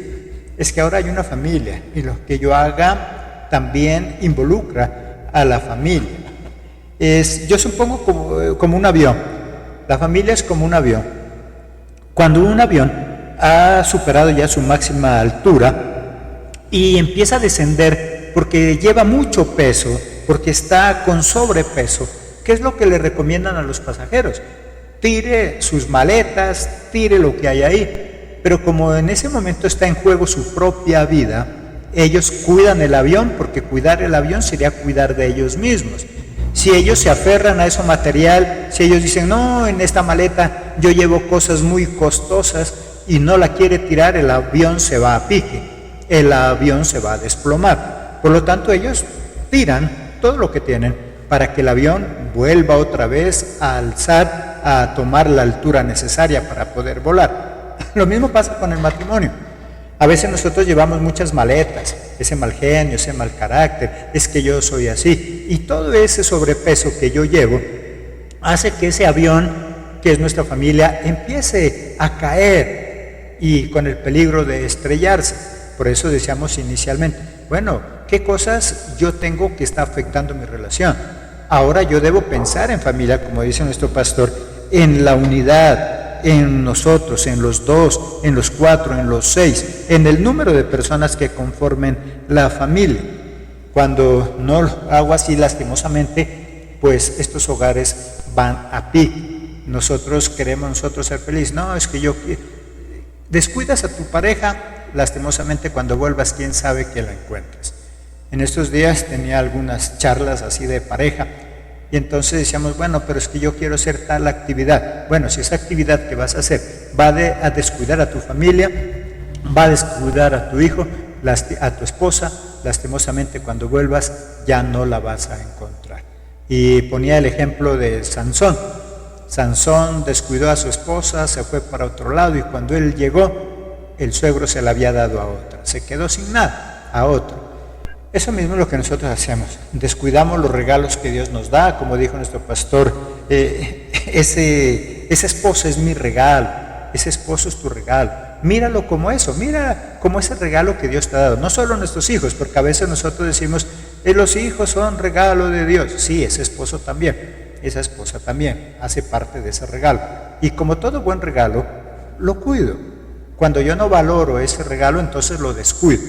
Es que ahora hay una familia y lo que yo haga también involucra a la familia. Yo supongo como un avión. La familia es como un avión. Cuando un avión ha superado ya su máxima altura y empieza a descender porque lleva mucho peso, porque está con sobrepeso, ¿qué es lo que le recomiendan a los pasajeros? Tire sus maletas, tire lo que hay ahí. Pero como en ese momento está en juego su propia vida, ellos cuidan el avión, porque cuidar el avión sería cuidar de ellos mismos. Si ellos se aferran a eso material, si ellos dicen, no, en esta maleta yo llevo cosas muy costosas y no la quiere tirar, el avión se va a pique, el avión se va a desplomar. Por lo tanto, ellos tiran todo lo que tienen para que el avión vuelva otra vez a alzar, a tomar la altura necesaria para poder volar. Lo mismo pasa con el matrimonio. A veces nosotros llevamos muchas maletas, ese mal genio, ese mal carácter, es que yo soy así. Y todo ese sobrepeso que yo llevo hace que ese avión, que es nuestra familia, empiece a caer y con el peligro de estrellarse. Por eso decíamos inicialmente, bueno, ¿qué cosas yo tengo que está afectando mi relación? Ahora yo debo pensar en familia, como dice nuestro pastor, en la unidad, en nosotros, en los 2, en los 4, en los 6, en el número de personas que conformen la familia. Cuando no lo hago así, lastimosamente, pues estos hogares van a pique. Nosotros ser felices. No, es que descuidas a tu pareja, lastimosamente cuando vuelvas, quién sabe que la encuentres. En estos días tenía algunas charlas así de pareja y entonces decíamos, bueno, pero es que yo quiero hacer tal actividad. Bueno, si esa actividad que vas a hacer va a descuidar a tu familia, va a descuidar a tu hijo, a tu esposa, lastimosamente cuando vuelvas ya no la vas a encontrar. Y ponía el ejemplo de Sansón. Sansón descuidó a su esposa, se fue para otro lado y cuando él llegó, el suegro se la había dado a otra, se quedó sin nada, a otro. Eso mismo es lo que nosotros hacemos, descuidamos los regalos que Dios nos da, como dijo nuestro pastor, esa esposa es mi regalo, ese esposo es tu regalo, míralo como eso, mira como ese regalo que Dios te ha dado, no solo nuestros hijos, porque a veces nosotros decimos, los hijos son regalo de Dios, sí, ese esposo también, esa esposa también hace parte de ese regalo, y como todo buen regalo, lo cuido. Cuando yo no valoro ese regalo, entonces lo descuido.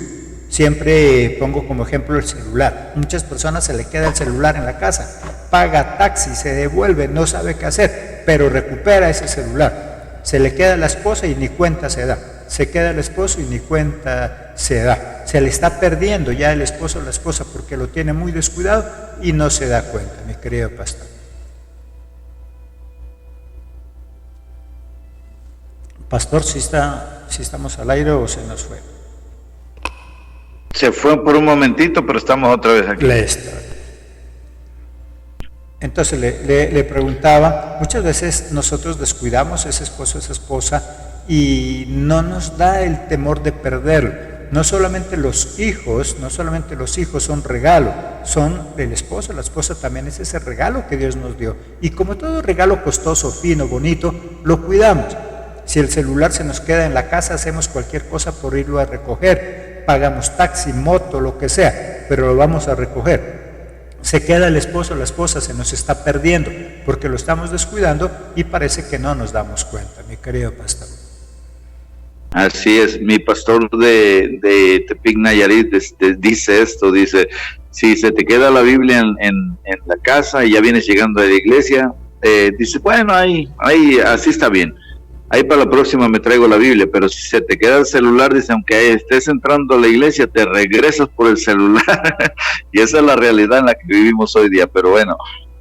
Siempre pongo como ejemplo el celular. Muchas personas se le queda el celular en la casa, paga taxi, se devuelve, no sabe qué hacer, pero recupera ese celular. Se le queda a la esposa y ni cuenta se da. Se queda el esposo y ni cuenta se da. Se le está perdiendo ya el esposo o la esposa porque lo tiene muy descuidado y no se da cuenta, mi querido pastor. Pastor, si estamos al aire o se nos fue. Se fue por un momentito, pero estamos otra vez aquí. Entonces le preguntaba, muchas veces nosotros descuidamos a ese esposo, a esa esposa, y no nos da el temor de perderlo. No solamente los hijos son regalo, son el esposo, la esposa también es ese regalo que Dios nos dio. Y como todo regalo costoso, fino, bonito, lo cuidamos. Si el celular se nos queda en la casa, hacemos cualquier cosa por irlo a recoger. Pagamos taxi, moto, lo que sea, pero lo vamos a recoger. Se queda el esposo, la esposa, se nos está perdiendo porque lo estamos descuidando y parece que no nos damos cuenta, mi querido pastor. Así es, mi pastor de Tepic, Nayarit, dice esto, dice, si se te queda la Biblia en la casa y ya vienes llegando a la iglesia, dice, bueno, ahí así está bien. Ahí para la próxima me traigo la Biblia, pero si se te queda el celular, dice, aunque estés entrando a la iglesia, te regresas por el celular. Y esa es la realidad en la que vivimos hoy día. Pero bueno,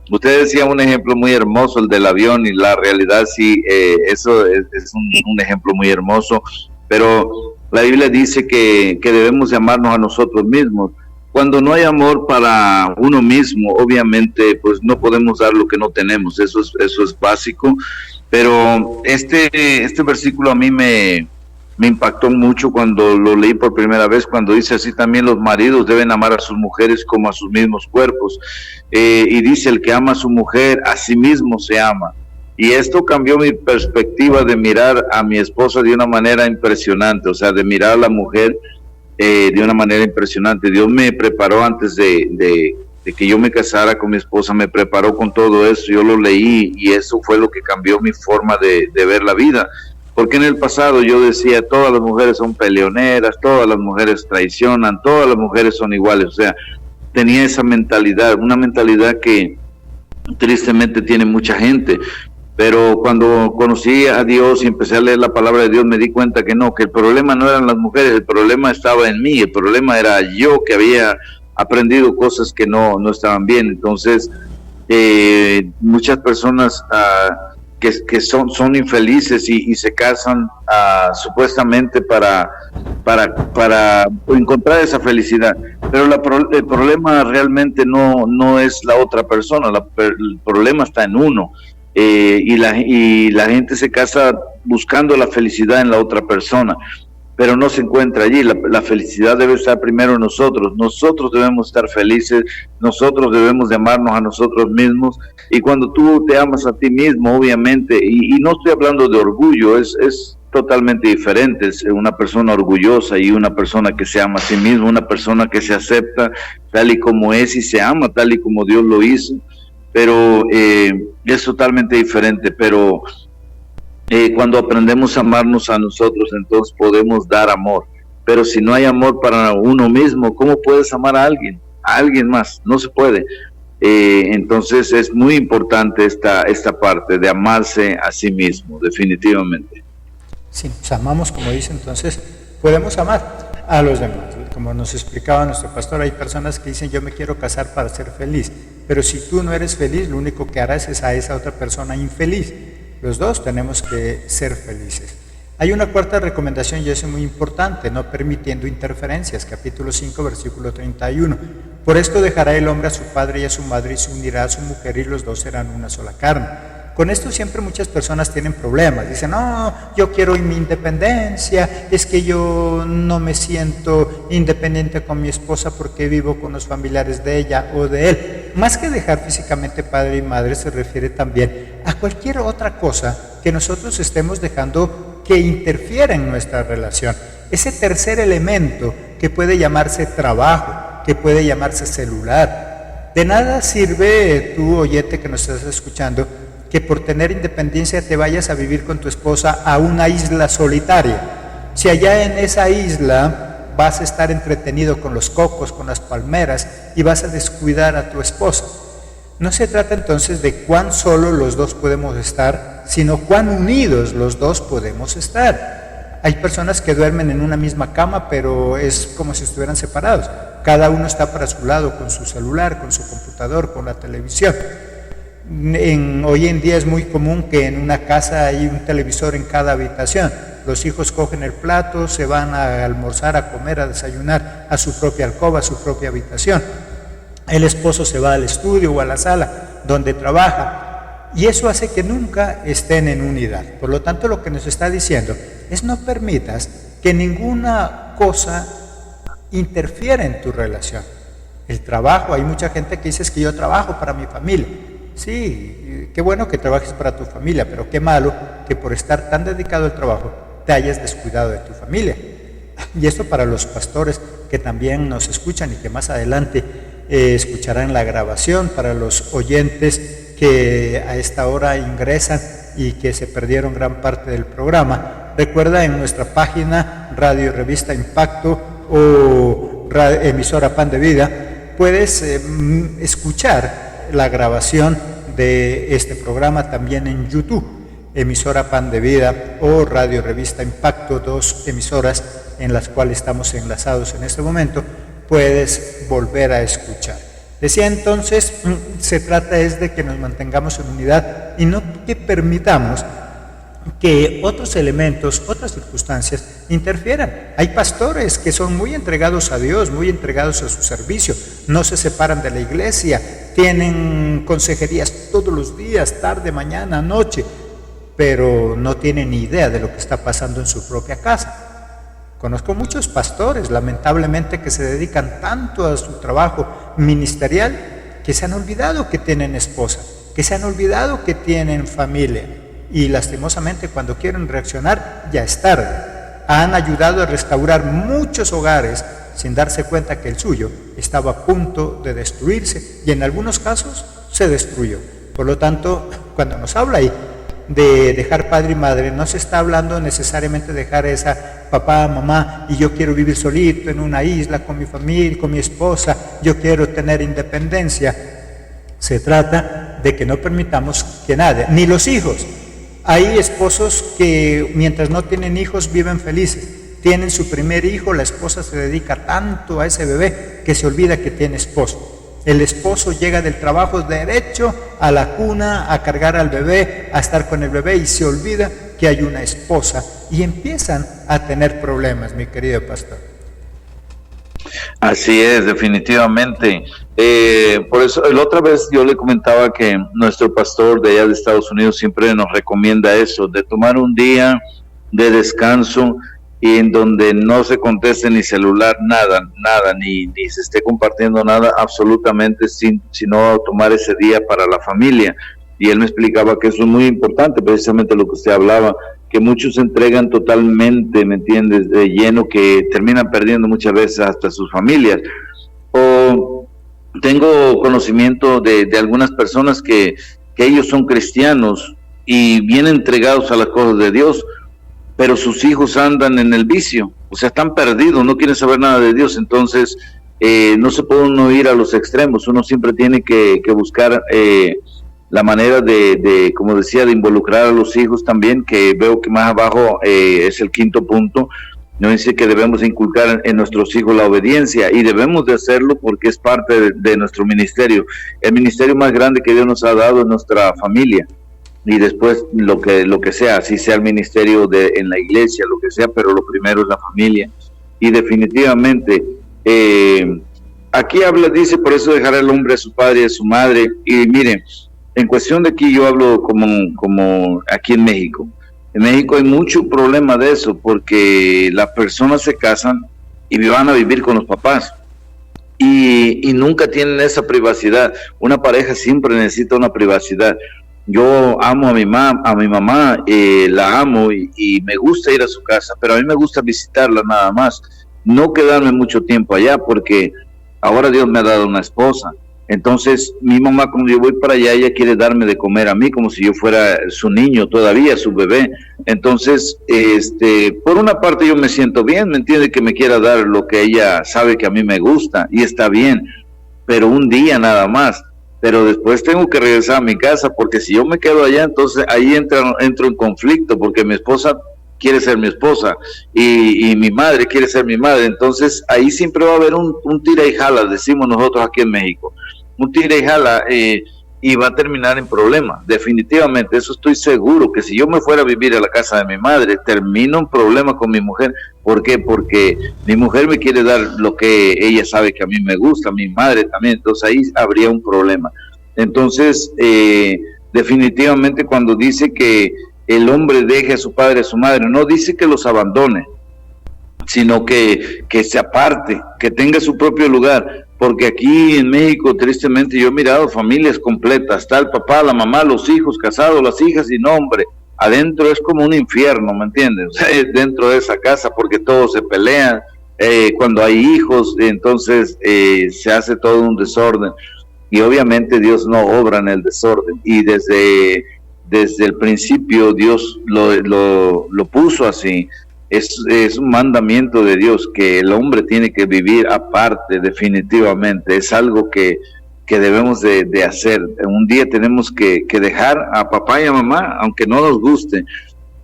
usted decía un ejemplo muy hermoso, el del avión, y la realidad sí, eso es un ejemplo muy hermoso. Pero la Biblia dice que debemos de amarnos a nosotros mismos. Cuando no hay amor para uno mismo, obviamente, pues no podemos dar lo que no tenemos. Eso es básico. Pero este versículo a mí me impactó mucho cuando lo leí por primera vez, cuando dice así también los maridos deben amar a sus mujeres como a sus mismos cuerpos. Y dice, el que ama a su mujer, a sí mismo se ama. Y esto cambió mi perspectiva de mirar a mi esposa de una manera impresionante, o sea, de mirar a la mujer de una manera impresionante. Dios me preparó antes de que yo me casara con mi esposa, me preparó con todo eso, yo lo leí y eso fue lo que cambió mi forma de ver la vida, porque en el pasado yo decía, todas las mujeres son peleoneras, todas las mujeres traicionan, todas las mujeres son iguales, o sea, tenía esa mentalidad, una mentalidad que tristemente tiene mucha gente. Pero cuando conocí a Dios y empecé a leer la palabra de Dios, me di cuenta que no, que el problema no eran las mujeres, el problema estaba en mí, el problema era yo que había aprendido cosas que no estaban bien. Entonces, muchas personas que son infelices y se casan supuestamente para encontrar esa felicidad. Pero el problema realmente no es la otra persona, el problema está en uno. Y la gente se casa buscando la felicidad en la otra persona, pero no se encuentra allí. La felicidad debe estar primero en nosotros. Nosotros debemos estar felices, nosotros debemos de amarnos a nosotros mismos, y cuando tú te amas a ti mismo, obviamente, y no estoy hablando de orgullo, es totalmente diferente. Es una persona orgullosa y una persona que se ama a sí misma, una persona que se acepta tal y como es y se ama tal y como Dios lo hizo, pero es totalmente diferente. Pero cuando aprendemos a amarnos a nosotros, entonces podemos dar amor. Pero si no hay amor para uno mismo, ¿cómo puedes amar a alguien más? No se puede. Entonces es muy importante esta parte de amarse a sí mismo, definitivamente. Si nos amamos, como dice, entonces podemos amar a los demás. Como nos explicaba nuestro pastor, hay personas que dicen, yo me quiero casar para ser feliz, pero si tú no eres feliz, lo único que harás es a esa otra persona infeliz. Los dos tenemos que ser felices. Hay una cuarta recomendación y eso es muy importante, no permitiendo interferencias, capítulo 5, versículo 31. Por esto dejará el hombre a su padre y a su madre y se unirá a su mujer y los dos serán una sola carne. Con esto siempre muchas personas tienen problemas, dicen, no, yo quiero mi independencia, es que yo no me siento independiente con mi esposa porque vivo con los familiares de ella o de él. Más que dejar físicamente padre y madre, se refiere también a cualquier otra cosa que nosotros estemos dejando que interfiera en nuestra relación. Ese tercer elemento que puede llamarse trabajo, que puede llamarse celular. De nada sirve tú, oyente que nos estás escuchando, que por tener independencia te vayas a vivir con tu esposa a una isla solitaria. Si allá en esa isla vas a estar entretenido con los cocos, con las palmeras y vas a descuidar a tu esposa. No se trata entonces de cuán solo los dos podemos estar, sino cuán unidos los dos podemos estar. Hay personas que duermen en una misma cama, pero es como si estuvieran separados. Cada uno está para su lado, con su celular, con su computador, con la televisión. Hoy en día es muy común que en una casa hay un televisor en cada habitación. Los hijos cogen el plato, se van a almorzar, a comer, a desayunar a su propia alcoba, a su propia habitación. El esposo se va al estudio o a la sala donde trabaja, y eso hace que nunca estén en unidad. Por lo tanto, lo que nos está diciendo es: no permitas que ninguna cosa interfiera en tu relación. El trabajo, hay mucha gente que dice: es que yo trabajo para mi familia. Sí, qué bueno que trabajes para tu familia, pero qué malo que por estar tan dedicado al trabajo te hayas descuidado de tu familia. Y esto para los pastores que también nos escuchan y que más adelante escucharán la grabación, para los oyentes que a esta hora ingresan y que se perdieron gran parte del programa. Recuerda, en nuestra página Radio Revista Impacto o emisora Pan de Vida, puedes escuchar la grabación de este programa también en YouTube, emisora Pan de Vida o Radio Revista Impacto, 2 emisoras en las cuales estamos enlazados en este momento. Puedes volver a escuchar. Decía entonces, se trata es de que nos mantengamos en unidad y no que permitamos que otros elementos, otras circunstancias interfieran. Hay pastores que son muy entregados a Dios, muy entregados a su servicio, no se separan de la iglesia, tienen consejerías todos los días, tarde, mañana, noche, pero no tienen ni idea de lo que está pasando en su propia casa. Conozco muchos pastores, lamentablemente, que se dedican tanto a su trabajo ministerial que se han olvidado que tienen esposa, que se han olvidado que tienen familia, y lastimosamente cuando quieren reaccionar ya es tarde. Han ayudado a restaurar muchos hogares sin darse cuenta que el suyo estaba a punto de destruirse, y en algunos casos se destruyó. Por lo tanto, cuando nos habla ahí de dejar padre y madre, no se está hablando necesariamente de dejar esa papá, mamá, y yo quiero vivir solito en una isla con mi familia, con mi esposa, yo quiero tener independencia. Se trata de que no permitamos que nadie, ni los hijos. Hay esposos que mientras no tienen hijos viven felices. Tienen su primer hijo, la esposa se dedica tanto a ese bebé que se olvida que tiene esposo. El esposo llega del trabajo derecho a la cuna, a cargar al bebé, a estar con el bebé, y se olvida que hay una esposa, y empiezan a tener problemas, mi querido pastor. Así es, definitivamente. Por eso, la otra vez yo le comentaba que nuestro pastor de allá de Estados Unidos siempre nos recomienda eso, de tomar un día de descanso y en donde no se conteste ni celular, nada, ni se esté compartiendo nada absolutamente, sino tomar ese día para la familia. Y él me explicaba que eso es muy importante, precisamente lo que usted hablaba, que muchos se entregan totalmente, ¿me entiendes?, de lleno, que terminan perdiendo muchas veces hasta sus familias. O tengo conocimiento de algunas personas que ellos son cristianos y bien entregados a las cosas de Dios, pero sus hijos andan en el vicio, o sea, están perdidos, no quieren saber nada de Dios. Entonces no se puede uno ir a los extremos, uno siempre tiene que buscar la manera de, como decía, de involucrar a los hijos también, que veo que más abajo es el 5º punto. Nos dice que debemos inculcar en nuestros hijos la obediencia, y debemos de hacerlo porque es parte de nuestro ministerio. El ministerio más grande que Dios nos ha dado es nuestra familia, y después lo que sea, así sea el ministerio en la iglesia, lo que sea, pero lo primero es la familia. Y definitivamente aquí habla, dice, por eso dejará el hombre a su padre y a su madre. Y miren, en cuestión de aquí, yo hablo como aquí en México. En México hay mucho problema de eso, porque las personas se casan y van a vivir con los papás, y nunca tienen esa privacidad. Una pareja siempre necesita una privacidad. Yo amo a mi mamá, la amo y me gusta ir a su casa, pero a mí me gusta visitarla nada más, no quedarme mucho tiempo allá, porque ahora Dios me ha dado una esposa. Entonces mi mamá, cuando yo voy para allá, ella quiere darme de comer a mí como si yo fuera su niño todavía, su bebé. Entonces, por una parte yo me siento bien, ¿me entiende?, que me quiera dar lo que ella sabe que a mí me gusta, y está bien, pero un día nada más. Pero después tengo que regresar a mi casa, porque si yo me quedo allá, entonces ahí entro en conflicto, porque mi esposa quiere ser mi esposa y mi madre quiere ser mi madre. Entonces ahí siempre va a haber un tira y jala, decimos nosotros aquí en México, un tira y jala, y va a terminar en problemas. Definitivamente, eso estoy seguro, que si yo me fuera a vivir a la casa de mi madre, termino en problema con mi mujer. ¿Por qué? Porque mi mujer me quiere dar lo que ella sabe que a mí me gusta, mi madre también, entonces ahí habría un problema. Entonces, definitivamente cuando dice que el hombre deje a su padre y a su madre, no dice que los abandone, sino que se aparte, que tenga su propio lugar, porque aquí en México, tristemente, yo he mirado familias completas, está el papá, la mamá, los hijos casados, las hijas, y no, hombre, adentro es como un infierno, ¿me entiendes? O sea, dentro de esa casa, porque todos se pelean, cuando hay hijos, entonces se hace todo un desorden, y obviamente Dios no obra en el desorden, y desde el principio Dios lo puso así. Es un mandamiento de Dios que el hombre tiene que vivir aparte, definitivamente. Es algo que debemos de hacer. Un día tenemos que dejar a papá y a mamá, aunque no nos guste.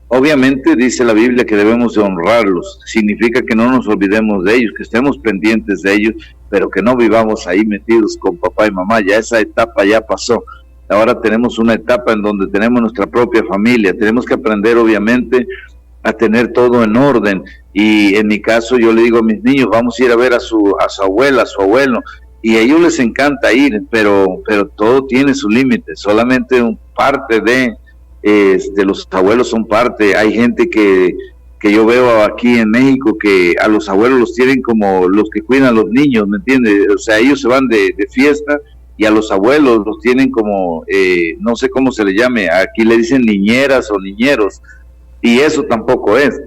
Obviamente dice la Biblia que debemos de honrarlos. Significa que no nos olvidemos de ellos, que estemos pendientes de ellos, pero que no vivamos ahí metidos con papá y mamá. Ya esa etapa ya pasó. Ahora tenemos una etapa en donde tenemos nuestra propia familia. Tenemos que aprender, obviamente, a tener todo en orden. Y en mi caso yo le digo a mis niños, vamos a ir a ver a su abuela, a su abuelo, y a ellos les encanta ir, pero todo tiene su límite. Solamente parte de los abuelos son parte. Hay gente que yo veo aquí en México que a los abuelos los tienen como los que cuidan a los niños, ¿me entiendes? O sea, ellos se van de fiesta y a los abuelos los tienen como, no sé cómo se le llame, aquí le dicen niñeras o niñeros, y eso tampoco es.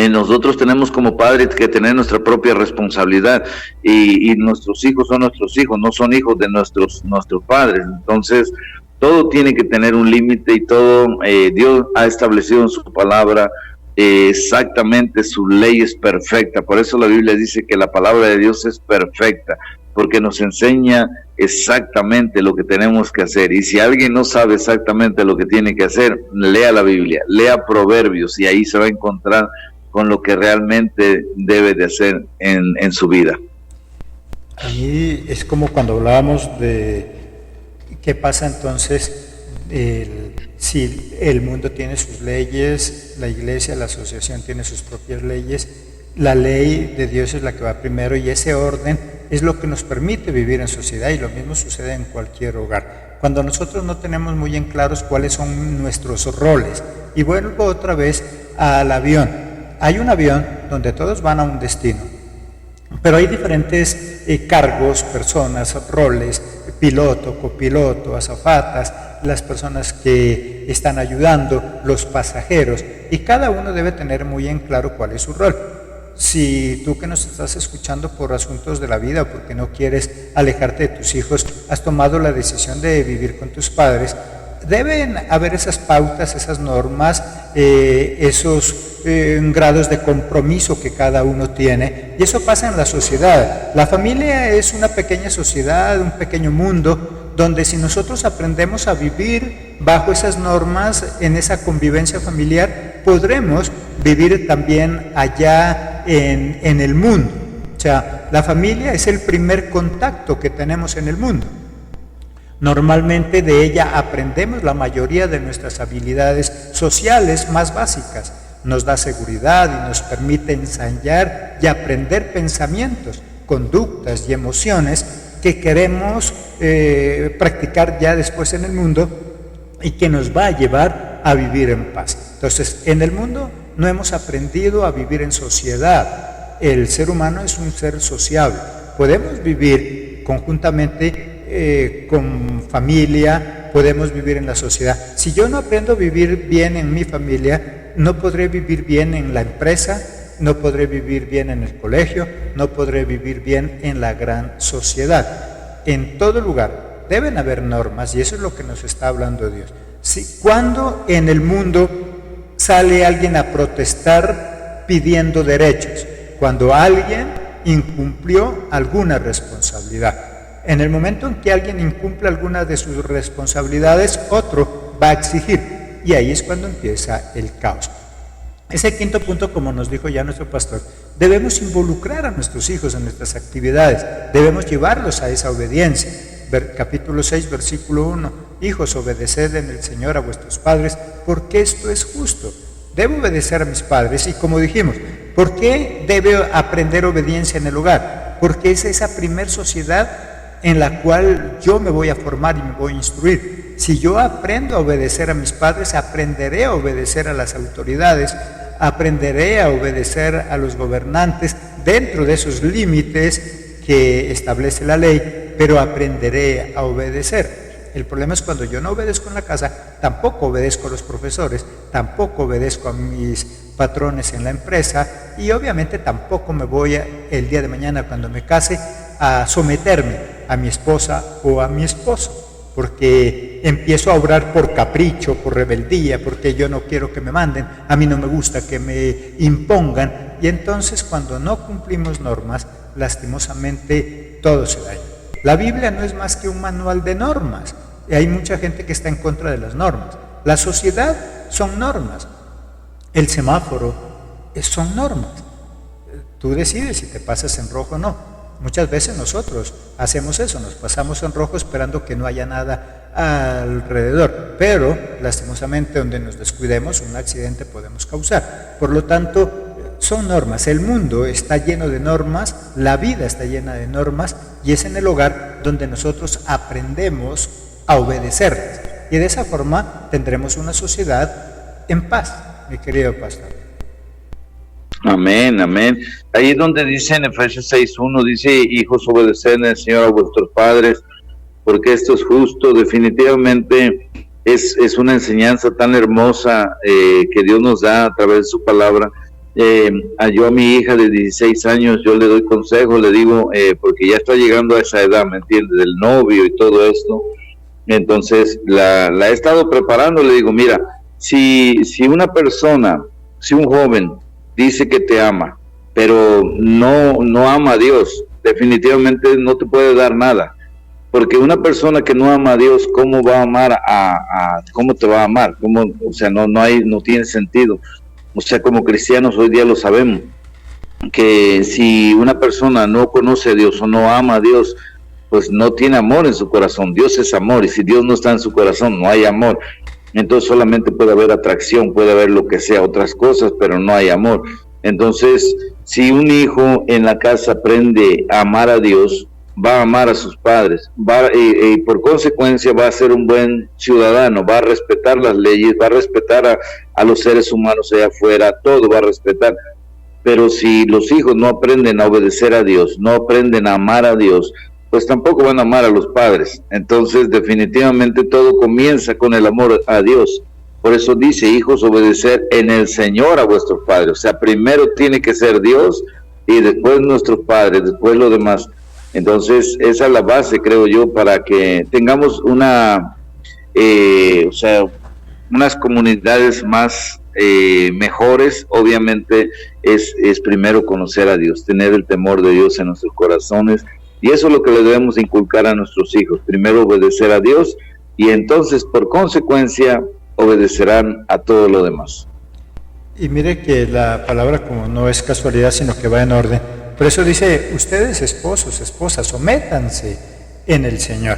Nosotros tenemos como padres que tener nuestra propia responsabilidad, y nuestros hijos son nuestros hijos, no son hijos de nuestros padres. Entonces todo tiene que tener un límite, y todo Dios ha establecido en su palabra exactamente. Su ley es perfecta. Por eso la Biblia dice que la palabra de Dios es perfecta, porque nos enseña exactamente lo que tenemos que hacer. Y si alguien no sabe exactamente lo que tiene que hacer, lea la Biblia, lea Proverbios, y ahí se va a encontrar con lo que realmente debe de hacer en su vida. Ahí es como cuando hablábamos de qué pasa entonces si el mundo tiene sus leyes, la iglesia, la asociación tiene sus propias leyes. La ley de Dios es la que va primero, y ese orden es lo que nos permite vivir en sociedad, y lo mismo sucede en cualquier hogar. Cuando nosotros no tenemos muy en claros cuáles son nuestros roles, y vuelvo otra vez al avión. Hay un avión donde todos van a un destino, pero hay diferentes cargos, personas, roles, piloto, copiloto, azafatas, las personas que están ayudando, los pasajeros, y cada uno debe tener muy en claro cuál es su rol. Si tú que nos estás escuchando por asuntos de la vida, o porque no quieres alejarte de tus hijos, has tomado la decisión de vivir con tus padres, deben haber esas pautas, esas normas, esos grados de compromiso que cada uno tiene, y eso pasa en la sociedad. La familia es una pequeña sociedad, un pequeño mundo, donde si nosotros aprendemos a vivir bajo esas normas, en esa convivencia familiar, podremos vivir también allá en el mundo. O sea, la familia es el primer contacto que tenemos en el mundo. Normalmente de ella aprendemos la mayoría de nuestras habilidades sociales más básicas. Nos da seguridad y nos permite ensayar y aprender pensamientos, conductas y emociones que queremos practicar ya después en el mundo, y que nos va a llevar a vivir en paz. Entonces, en el mundo no hemos aprendido a vivir en sociedad. El ser humano es un ser sociable. Podemos vivir conjuntamente con familia, podemos vivir en la sociedad. Si yo no aprendo a vivir bien en mi familia, no podré vivir bien en la empresa, no podré vivir bien en el colegio, no podré vivir bien en la gran sociedad. En todo lugar deben haber normas, y eso es lo que nos está hablando Dios. Cuando en el mundo sale alguien a protestar pidiendo derechos, cuando alguien incumplió alguna responsabilidad. En el momento en que alguien incumple alguna de sus responsabilidades, otro va a exigir, y ahí es cuando empieza el caos. Ese quinto punto, como nos dijo ya nuestro pastor, debemos involucrar a nuestros hijos en nuestras actividades, debemos llevarlos a esa obediencia. Capítulo 6, versículo 1, hijos, obedeced en el Señor a vuestros padres, porque esto es justo. Debo obedecer a mis padres y, como dijimos, ¿por qué debe aprender obediencia en el hogar? Porque es esa primer sociedad en la cual yo me voy a formar y me voy a instruir. Si yo aprendo a obedecer a mis padres, aprenderé a obedecer a las autoridades, aprenderé a obedecer a los gobernantes dentro de esos límites que establece la ley, pero aprenderé a obedecer. El problema es cuando yo no obedezco en la casa, tampoco obedezco a los profesores, tampoco obedezco a mis patrones en la empresa y obviamente tampoco me voy el día de mañana cuando me case a someterme a mi esposa o a mi esposo, porque empiezo a obrar por capricho, por rebeldía, porque yo no quiero que me manden, a mí no me gusta que me impongan, y entonces cuando no cumplimos normas, lastimosamente todo se daña. La Biblia no es más que un manual de normas, y hay mucha gente que está en contra de las normas. La sociedad son normas, el semáforo son normas, tú decides si te pasas en rojo o no. Muchas veces nosotros hacemos eso, nos pasamos en rojo esperando que no haya nada alrededor, pero lastimosamente donde nos descuidemos un accidente podemos causar. Por lo tanto, son normas, el mundo está lleno de normas, la vida está llena de normas y es en el hogar donde nosotros aprendemos a obedecerlas y de esa forma tendremos una sociedad en paz, mi querido pastor. Amén, amén. Ahí es donde dice en Efesios 6:1, dice, hijos, obedeced en el Señor a vuestros padres, porque esto es justo. Definitivamente es una enseñanza tan hermosa que Dios nos da a través de su palabra. Yo a mi hija de 16 años, yo le doy consejo, le digo, porque ya está llegando a esa edad, ¿me entiendes? Del novio y todo esto. Entonces la he estado preparando, le digo, mira, si una persona, si un joven dice que te ama, pero no ama a Dios, definitivamente no te puede dar nada, porque una persona que no ama a Dios, ¿cómo va a amar cómo te va a amar? ¿Cómo? O sea, no tiene sentido. O sea, como cristianos hoy día lo sabemos, que si una persona no conoce a Dios o no ama a Dios, pues no tiene amor en su corazón. Dios es amor, y si Dios no está en su corazón, no hay amor. Entonces solamente puede haber atracción, puede haber lo que sea, otras cosas, pero no hay amor. Entonces, si un hijo en la casa aprende a amar a Dios, va a amar a sus padres, y por consecuencia va a ser un buen ciudadano, va a respetar las leyes, va a respetar a los seres humanos allá afuera, todo va a respetar. Pero si los hijos no aprenden a obedecer a Dios, no aprenden a amar a Dios, pues tampoco van a amar a los padres. Entonces definitivamente todo comienza con el amor a Dios. Por eso dice, hijos, obedecer en el Señor a vuestros padres. O sea, primero tiene que ser Dios y después nuestros padres, después lo demás. Entonces esa es la base, creo yo, para que tengamos unas comunidades más mejores. Obviamente es primero conocer a Dios, tener el temor de Dios en nuestros corazones. Y eso es lo que le debemos inculcar a nuestros hijos. Primero obedecer a Dios y entonces por consecuencia obedecerán a todo lo demás. Y mire que la palabra como no es casualidad, sino que va en orden. Por eso dice, ustedes esposos, esposas, sométanse en el Señor.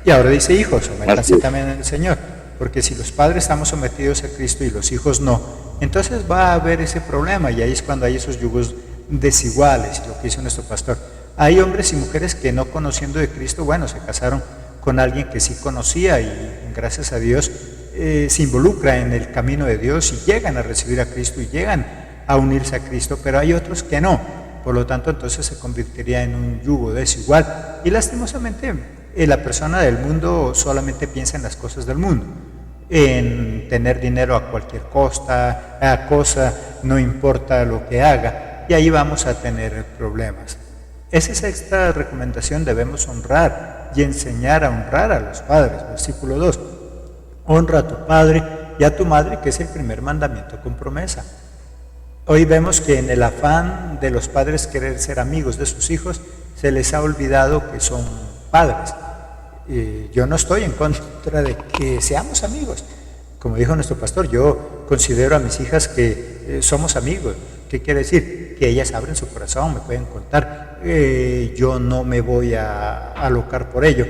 Y ahora dice, hijos, sométanse también en el Señor. Porque si los padres estamos sometidos a Cristo y los hijos no, entonces va a haber ese problema y ahí es cuando hay esos yugos desiguales, lo que dice nuestro pastor. Hay hombres y mujeres que no conociendo de Cristo, bueno, se casaron con alguien que sí conocía y gracias a Dios se involucra en el camino de Dios y llegan a recibir a Cristo y llegan a unirse a Cristo, pero hay otros que no. Por lo tanto, entonces se convertiría en un yugo desigual y lastimosamente la persona del mundo solamente piensa en las cosas del mundo, en tener dinero a cualquier costa, no importa lo que haga, y ahí vamos a tener problemas. Esa es esta recomendación, debemos honrar y enseñar a honrar a los padres. Versículo 2, honra a tu padre y a tu madre, que es el primer mandamiento con promesa. Hoy vemos que en el afán de los padres querer ser amigos de sus hijos, se les ha olvidado que son padres. Yo no estoy en contra de que seamos amigos. Como dijo nuestro pastor, yo considero a mis hijas que somos amigos. ¿Qué quiere decir? Que ellas abren su corazón, me pueden contar. Yo no me voy a alocar por ello,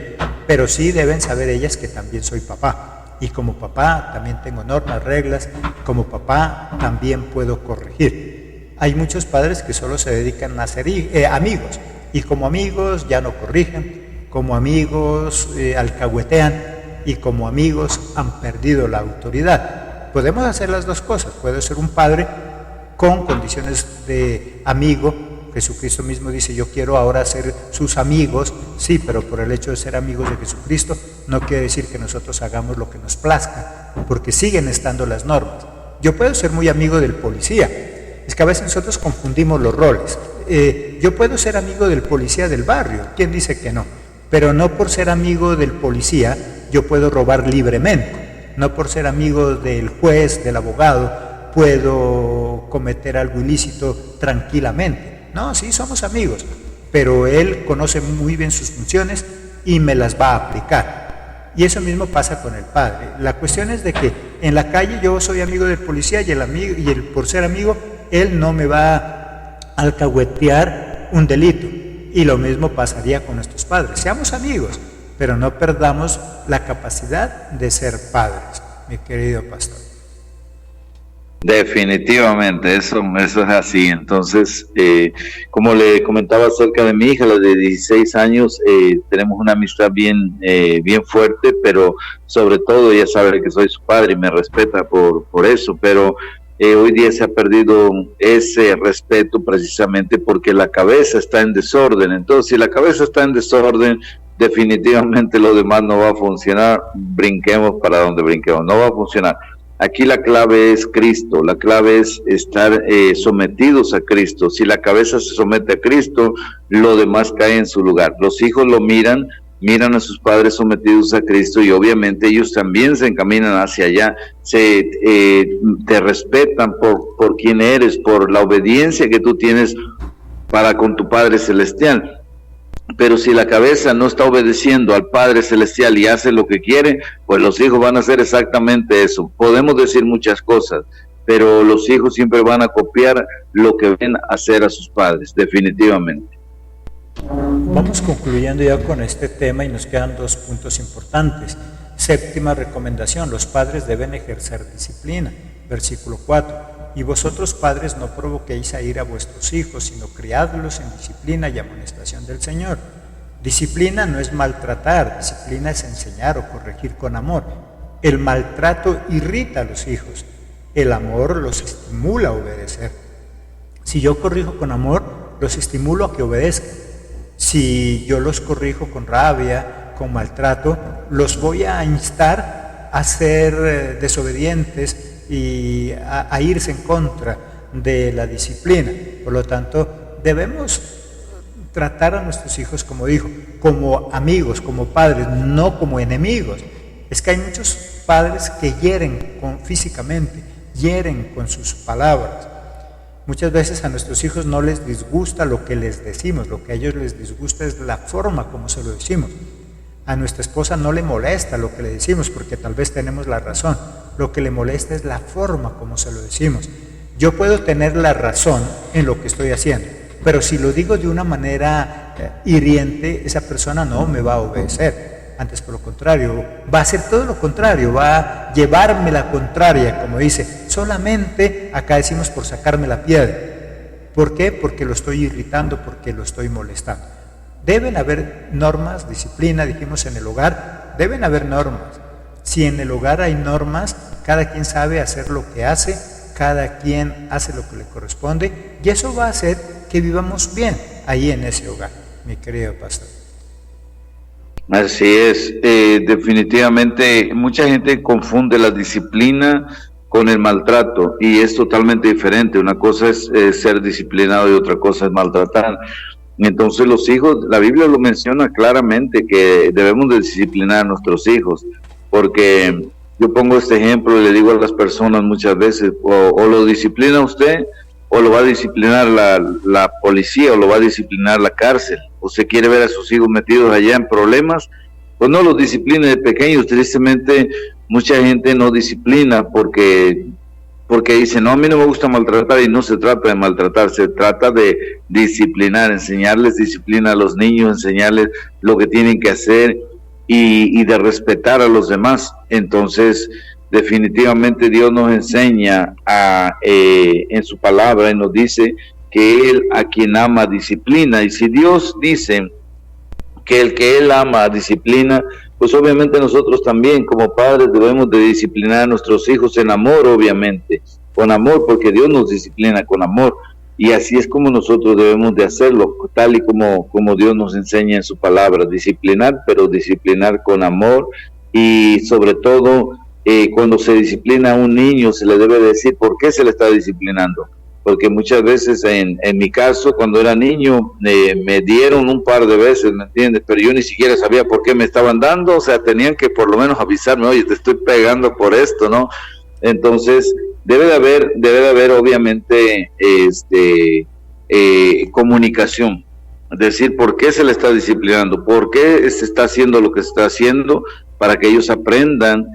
pero sí deben saber ellas que también soy papá. Y como papá también tengo normas, reglas, como papá también puedo corregir. Hay muchos padres que solo se dedican a ser amigos, y como amigos ya no corrigen, como amigos alcahuetean, y como amigos han perdido la autoridad. Podemos hacer las dos cosas. Puedo ser un padre con condiciones de amigo. Jesucristo mismo dice, yo quiero ahora ser sus amigos. Sí, pero por el hecho de ser amigos de Jesucristo no quiere decir que nosotros hagamos lo que nos plazca, porque siguen estando las normas. Yo puedo ser muy amigo del policía. Es que a veces nosotros confundimos los roles. Yo puedo ser amigo del policía del barrio. ¿Quién dice que no? Pero no por ser amigo del policía yo puedo robar libremente. No por ser amigo del juez, del abogado, puedo cometer algo ilícito tranquilamente. No, sí, somos amigos, pero él conoce muy bien sus funciones y me las va a aplicar. Y eso mismo pasa con el padre. La cuestión es de que en la calle yo soy amigo del policía y por ser amigo, él no me va a alcahuetear un delito. Y lo mismo pasaría con nuestros padres. Seamos amigos, pero no perdamos la capacidad de ser padres, mi querido pastor. Definitivamente, eso es así. Entonces, como le comentaba acerca de mi hija, la de 16 años, tenemos una amistad bien fuerte, pero sobre todo ella sabe que soy su padre y me respeta por eso, pero hoy día se ha perdido ese respeto precisamente porque la cabeza está en desorden. Entonces, si la cabeza está en desorden, definitivamente lo demás no va a funcionar. Brinquemos para donde brinquemos, no va a funcionar. Aquí la clave es Cristo, la clave es estar sometidos a Cristo. Si la cabeza se somete a Cristo, lo demás cae en su lugar. Los hijos lo miran a sus padres sometidos a Cristo y obviamente ellos también se encaminan hacia allá, te respetan por quien eres, por la obediencia que tú tienes para con tu Padre Celestial. Pero si la cabeza no está obedeciendo al Padre Celestial y hace lo que quiere, pues los hijos van a hacer exactamente eso. Podemos decir muchas cosas, pero los hijos siempre van a copiar lo que ven hacer a sus padres, definitivamente. Vamos concluyendo ya con este tema y nos quedan 2 puntos importantes. Séptima recomendación, los padres deben ejercer disciplina. Versículo 4. Y vosotros, padres, no provoquéis a ir a vuestros hijos, sino criadlos en disciplina y amonestación del Señor. Disciplina no es maltratar, disciplina es enseñar o corregir con amor. El maltrato irrita a los hijos, el amor los estimula a obedecer. Si yo corrijo con amor, los estimulo a que obedezcan. Si yo los corrijo con rabia, con maltrato, los voy a instar a ser desobedientes y a irse en contra de la disciplina. Por lo tanto, debemos tratar a nuestros hijos, como dijo, como amigos, como padres, no como enemigos. Es que hay muchos padres que hieren físicamente, hieren con sus palabras. Muchas veces a nuestros hijos no les disgusta lo que les decimos, lo que a ellos les disgusta es la forma como se lo decimos. A nuestra esposa no le molesta lo que le decimos porque tal vez tenemos la razón. Lo que le molesta es la forma como se lo decimos. Yo puedo tener la razón en lo que estoy haciendo, pero si lo digo de una manera hiriente, esa persona no me va a obedecer. Antes, por lo contrario, va a hacer todo lo contrario, va a llevarme la contraria, como dice, solamente, acá decimos por sacarme la piedra. ¿Por qué? Porque lo estoy irritando, porque lo estoy molestando. Deben haber normas, disciplina, dijimos en el hogar, deben haber normas. Si en el hogar hay normas, cada quien sabe hacer lo que hace, cada quien hace lo que le corresponde, y eso va a hacer que vivamos bien ahí en ese hogar, mi querido pastor. Así es, definitivamente mucha gente confunde la disciplina con el maltrato y es totalmente diferente. Una cosa es ser disciplinado y otra cosa es maltratar. Entonces los hijos, la Biblia lo menciona claramente que debemos de disciplinar a nuestros hijos, porque yo pongo este ejemplo y le digo a las personas muchas veces, o lo disciplina usted o lo va a disciplinar la policía o lo va a disciplinar la cárcel. Usted quiere ver a sus hijos metidos allá en problemas, pues no los discipline de pequeños. Tristemente mucha gente no disciplina porque porque dicen, no, a mí no me gusta maltratar, y no se trata de maltratar, se trata de disciplinar, enseñarles disciplina a los niños, enseñarles lo que tienen que hacer y de respetar a los demás. Entonces, definitivamente Dios nos enseña en su palabra y nos dice que Él a quien ama disciplina, y si Dios dice que el que Él ama disciplina, pues obviamente nosotros también como padres debemos de disciplinar a nuestros hijos en amor, obviamente, con amor, porque Dios nos disciplina con amor, y así es como nosotros debemos de hacerlo, tal y como Dios nos enseña en su palabra, disciplinar, pero disciplinar con amor, y sobre todo cuando se disciplina a un niño se le debe decir por qué se le está disciplinando, porque muchas veces en mi caso cuando era niño me dieron un par de veces, ¿me entiendes? Pero yo ni siquiera sabía por qué me estaban dando, o sea, tenían que por lo menos avisarme, oye, te estoy pegando por esto, ¿no? Entonces debe de haber obviamente comunicación, es decir, por qué se le está disciplinando, por qué se está haciendo lo que se está haciendo, para que ellos aprendan.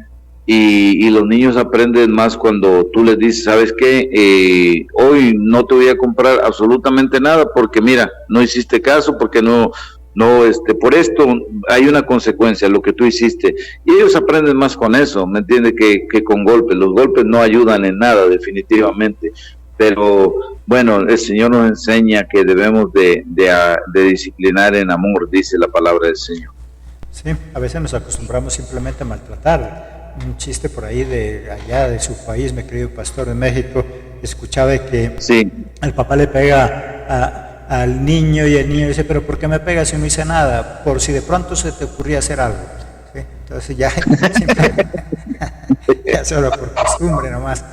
Y los niños aprenden más cuando tú les dices, ¿sabes qué? Hoy no te voy a comprar absolutamente nada porque mira, no hiciste caso, porque por esto hay una consecuencia, lo que tú hiciste. Y ellos aprenden más con eso, ¿me entiendes? Que con golpes. Los golpes no ayudan en nada, definitivamente. Pero bueno, el Señor nos enseña que debemos de disciplinar en amor, dice la palabra del Señor. Sí, a veces nos acostumbramos simplemente a maltratar. Un chiste por ahí de allá de su país, mi querido pastor de México, escuchaba que sí, el papá le pega al niño y el niño dice, pero ¿por qué me pegas si no hice nada? Por si de pronto se te ocurría hacer algo. ¿Sí? Entonces ya solo por costumbre nomás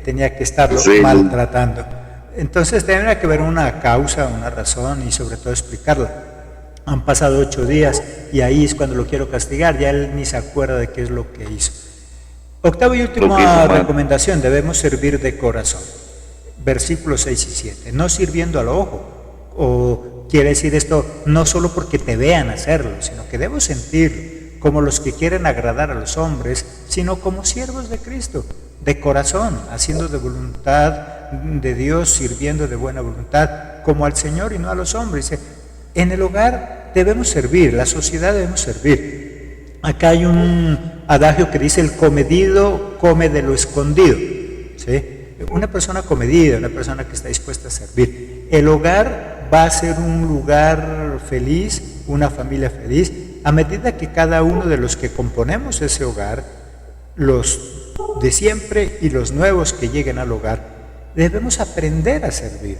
tenía que estarlo maltratando. Entonces tendría que haber una causa, una razón y sobre todo explicarla. Han pasado 8 días y ahí es cuando lo quiero castigar, ya él ni se acuerda de qué es lo que hizo. Octava y última recomendación, debemos servir de corazón. Versículos 6 y 7, no sirviendo al ojo, o quiere decir esto no solo porque te vean hacerlo, sino que debo sentirlo, como los que quieren agradar a los hombres, sino como siervos de Cristo, de corazón, haciendo de voluntad de Dios, sirviendo de buena voluntad, como al Señor y no a los hombres. Dice, en el hogar debemos servir, la sociedad debemos servir. Acá hay un adagio que dice, el comedido come de lo escondido. ¿Sí? Una persona comedida, una persona que está dispuesta a servir. El hogar va a ser un lugar feliz, una familia feliz, a medida que cada uno de los que componemos ese hogar, los de siempre y los nuevos que lleguen al hogar, debemos aprender a servir.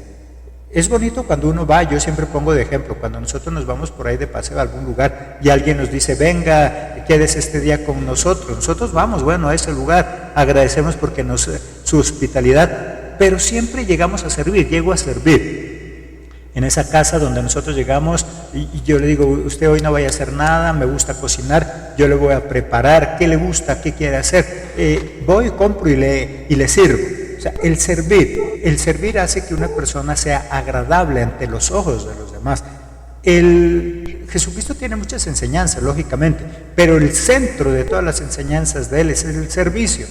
Es bonito cuando uno va, yo siempre pongo de ejemplo, cuando nosotros nos vamos por ahí de paseo a algún lugar y alguien nos dice, venga, quédese este día con nosotros vamos, bueno, a ese lugar, agradecemos porque su hospitalidad, pero siempre llegamos a servir, llego a servir. En esa casa donde nosotros llegamos y yo le digo, usted hoy no vaya a hacer nada, me gusta cocinar, yo le voy a preparar, ¿qué le gusta, qué quiere hacer? Voy, compro y le sirvo. O sea, el servir hace que una persona sea agradable ante los ojos de los demás. Jesucristo tiene muchas enseñanzas, lógicamente, pero el centro de todas las enseñanzas de Él es el servicio.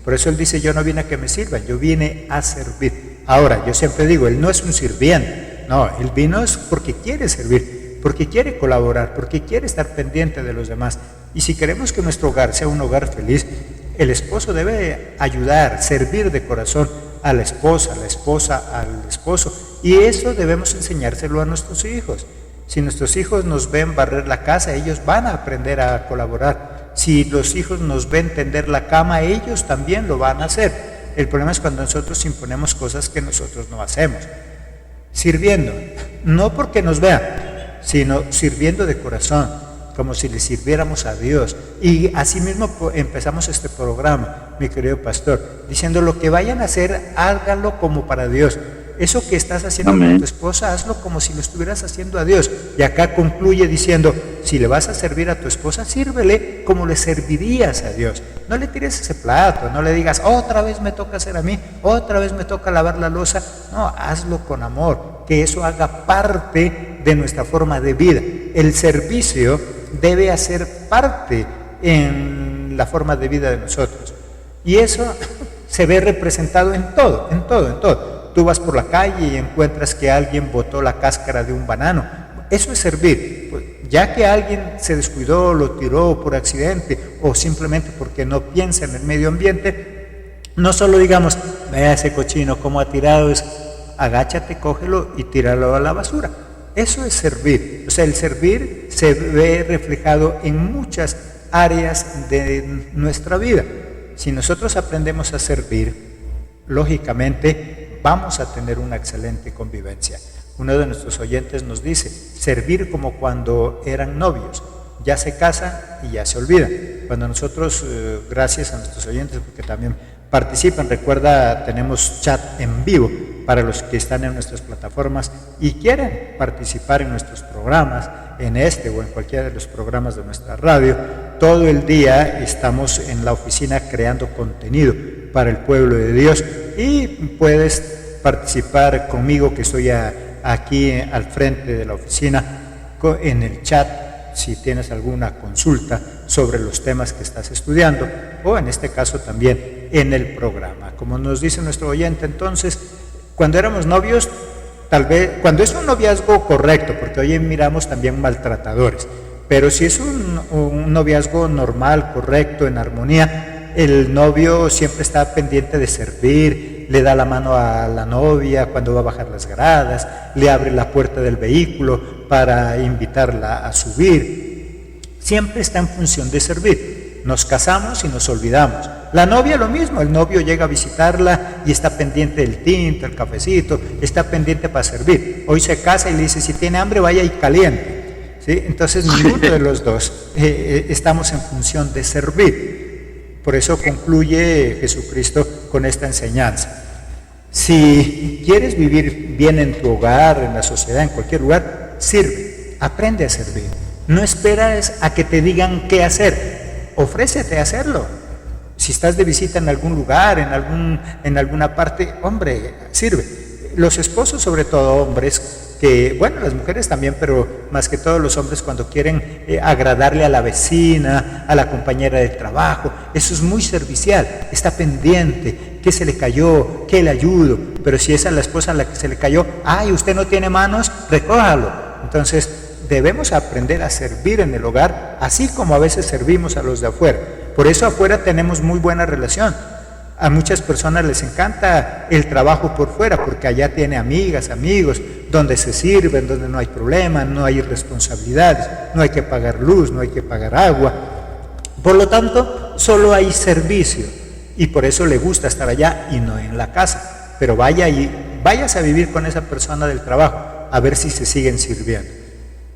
Por eso Él dice, yo no vine a que me sirvan, yo vine a servir. Ahora, yo siempre digo, Él no es un sirviente, no, Él vino es porque quiere servir, porque quiere colaborar, porque quiere estar pendiente de los demás. Y si queremos que nuestro hogar sea un hogar feliz, el esposo debe ayudar, servir de corazón a la esposa al esposo. Y eso debemos enseñárselo a nuestros hijos. Si nuestros hijos nos ven barrer la casa, ellos van a aprender a colaborar. Si los hijos nos ven tender la cama, ellos también lo van a hacer. El problema es cuando nosotros imponemos cosas que nosotros no hacemos. Sirviendo, no porque nos vean, sino sirviendo de corazón, como si le sirviéramos a Dios. Y así mismo empezamos este programa, mi querido pastor, diciendo lo que vayan a hacer, háganlo como para Dios. Eso que estás haciendo con tu esposa, hazlo como si lo estuvieras haciendo a Dios. Y acá concluye diciendo, si le vas a servir a tu esposa, sírvele como le servirías a Dios. No le tires ese plato, no le digas, otra vez me toca hacer a mí, otra vez me toca lavar la loza. No, hazlo con amor, que eso haga parte de nuestra forma de vida. El servicio debe hacer parte en la forma de vida de nosotros. Y eso se ve representado en todo, en todo, en todo. Tú vas por la calle y encuentras que alguien botó la cáscara de un banano. Eso es servir. Pues, ya que alguien se descuidó, lo tiró por accidente o simplemente porque no piensa en el medio ambiente, no solo digamos, vea ese cochino cómo ha tirado eso, agáchate, cógelo y tíralo a la basura. Eso es servir. O sea, el servir se ve reflejado en muchas áreas de nuestra vida. Si nosotros aprendemos a servir, lógicamente vamos a tener una excelente convivencia. Uno de nuestros oyentes nos dice, servir como cuando eran novios, ya se casan y ya se olvidan. Cuando nosotros, gracias a nuestros oyentes, porque también participan, recuerda, tenemos chat en vivo para los que están en nuestras plataformas y quieren participar en nuestros programas, en este o en cualquiera de los programas de nuestra radio. Todo el día estamos en la oficina creando contenido para el pueblo de Dios y puedes participar conmigo, que estoy aquí al frente de la oficina, en el chat, si tienes alguna consulta sobre los temas que estás estudiando, o en este caso también en el programa. Como nos dice nuestro oyente, entonces, cuando éramos novios, tal vez, cuando es un noviazgo correcto, porque hoy miramos también maltratadores, pero si es un noviazgo normal, correcto, en armonía, el novio siempre está pendiente de servir, le da la mano a la novia cuando va a bajar las gradas, le abre la puerta del vehículo para invitarla a subir. Siempre está en función de servir. Nos casamos y nos olvidamos. La novia lo mismo, el novio llega a visitarla y está pendiente del tinto, el cafecito, está pendiente para servir. Hoy se casa y le dice, si tiene hambre vaya y caliente. ¿Sí? Entonces ninguno de los dos estamos en función de servir. Por eso concluye Jesucristo con esta enseñanza. Si quieres vivir bien en tu hogar, en la sociedad, en cualquier lugar, sirve, aprende a servir. No esperes a que te digan qué hacer, ofrécete a hacerlo. Si estás de visita en algún lugar, en alguna parte, hombre, sirve. Los esposos, sobre todo hombres, que, bueno, las mujeres también, pero más que todo los hombres, cuando quieren agradarle a la vecina, a la compañera de trabajo, eso es muy servicial, está pendiente, qué se le cayó, qué le ayudo. Pero si es a la esposa a la que se le cayó, ay, usted no tiene manos, recójalo. Entonces debemos aprender a servir en el hogar, así como a veces servimos a los de afuera. Por eso afuera tenemos muy buena relación. A muchas personas les encanta el trabajo por fuera, porque allá tiene amigas, amigos, donde se sirven, donde no hay problema, no hay responsabilidades, no hay que pagar luz, no hay que pagar agua. Por lo tanto, solo hay servicio, y por eso le gusta estar allá y no en la casa. Pero váyase a vivir con esa persona del trabajo, a ver si se siguen sirviendo.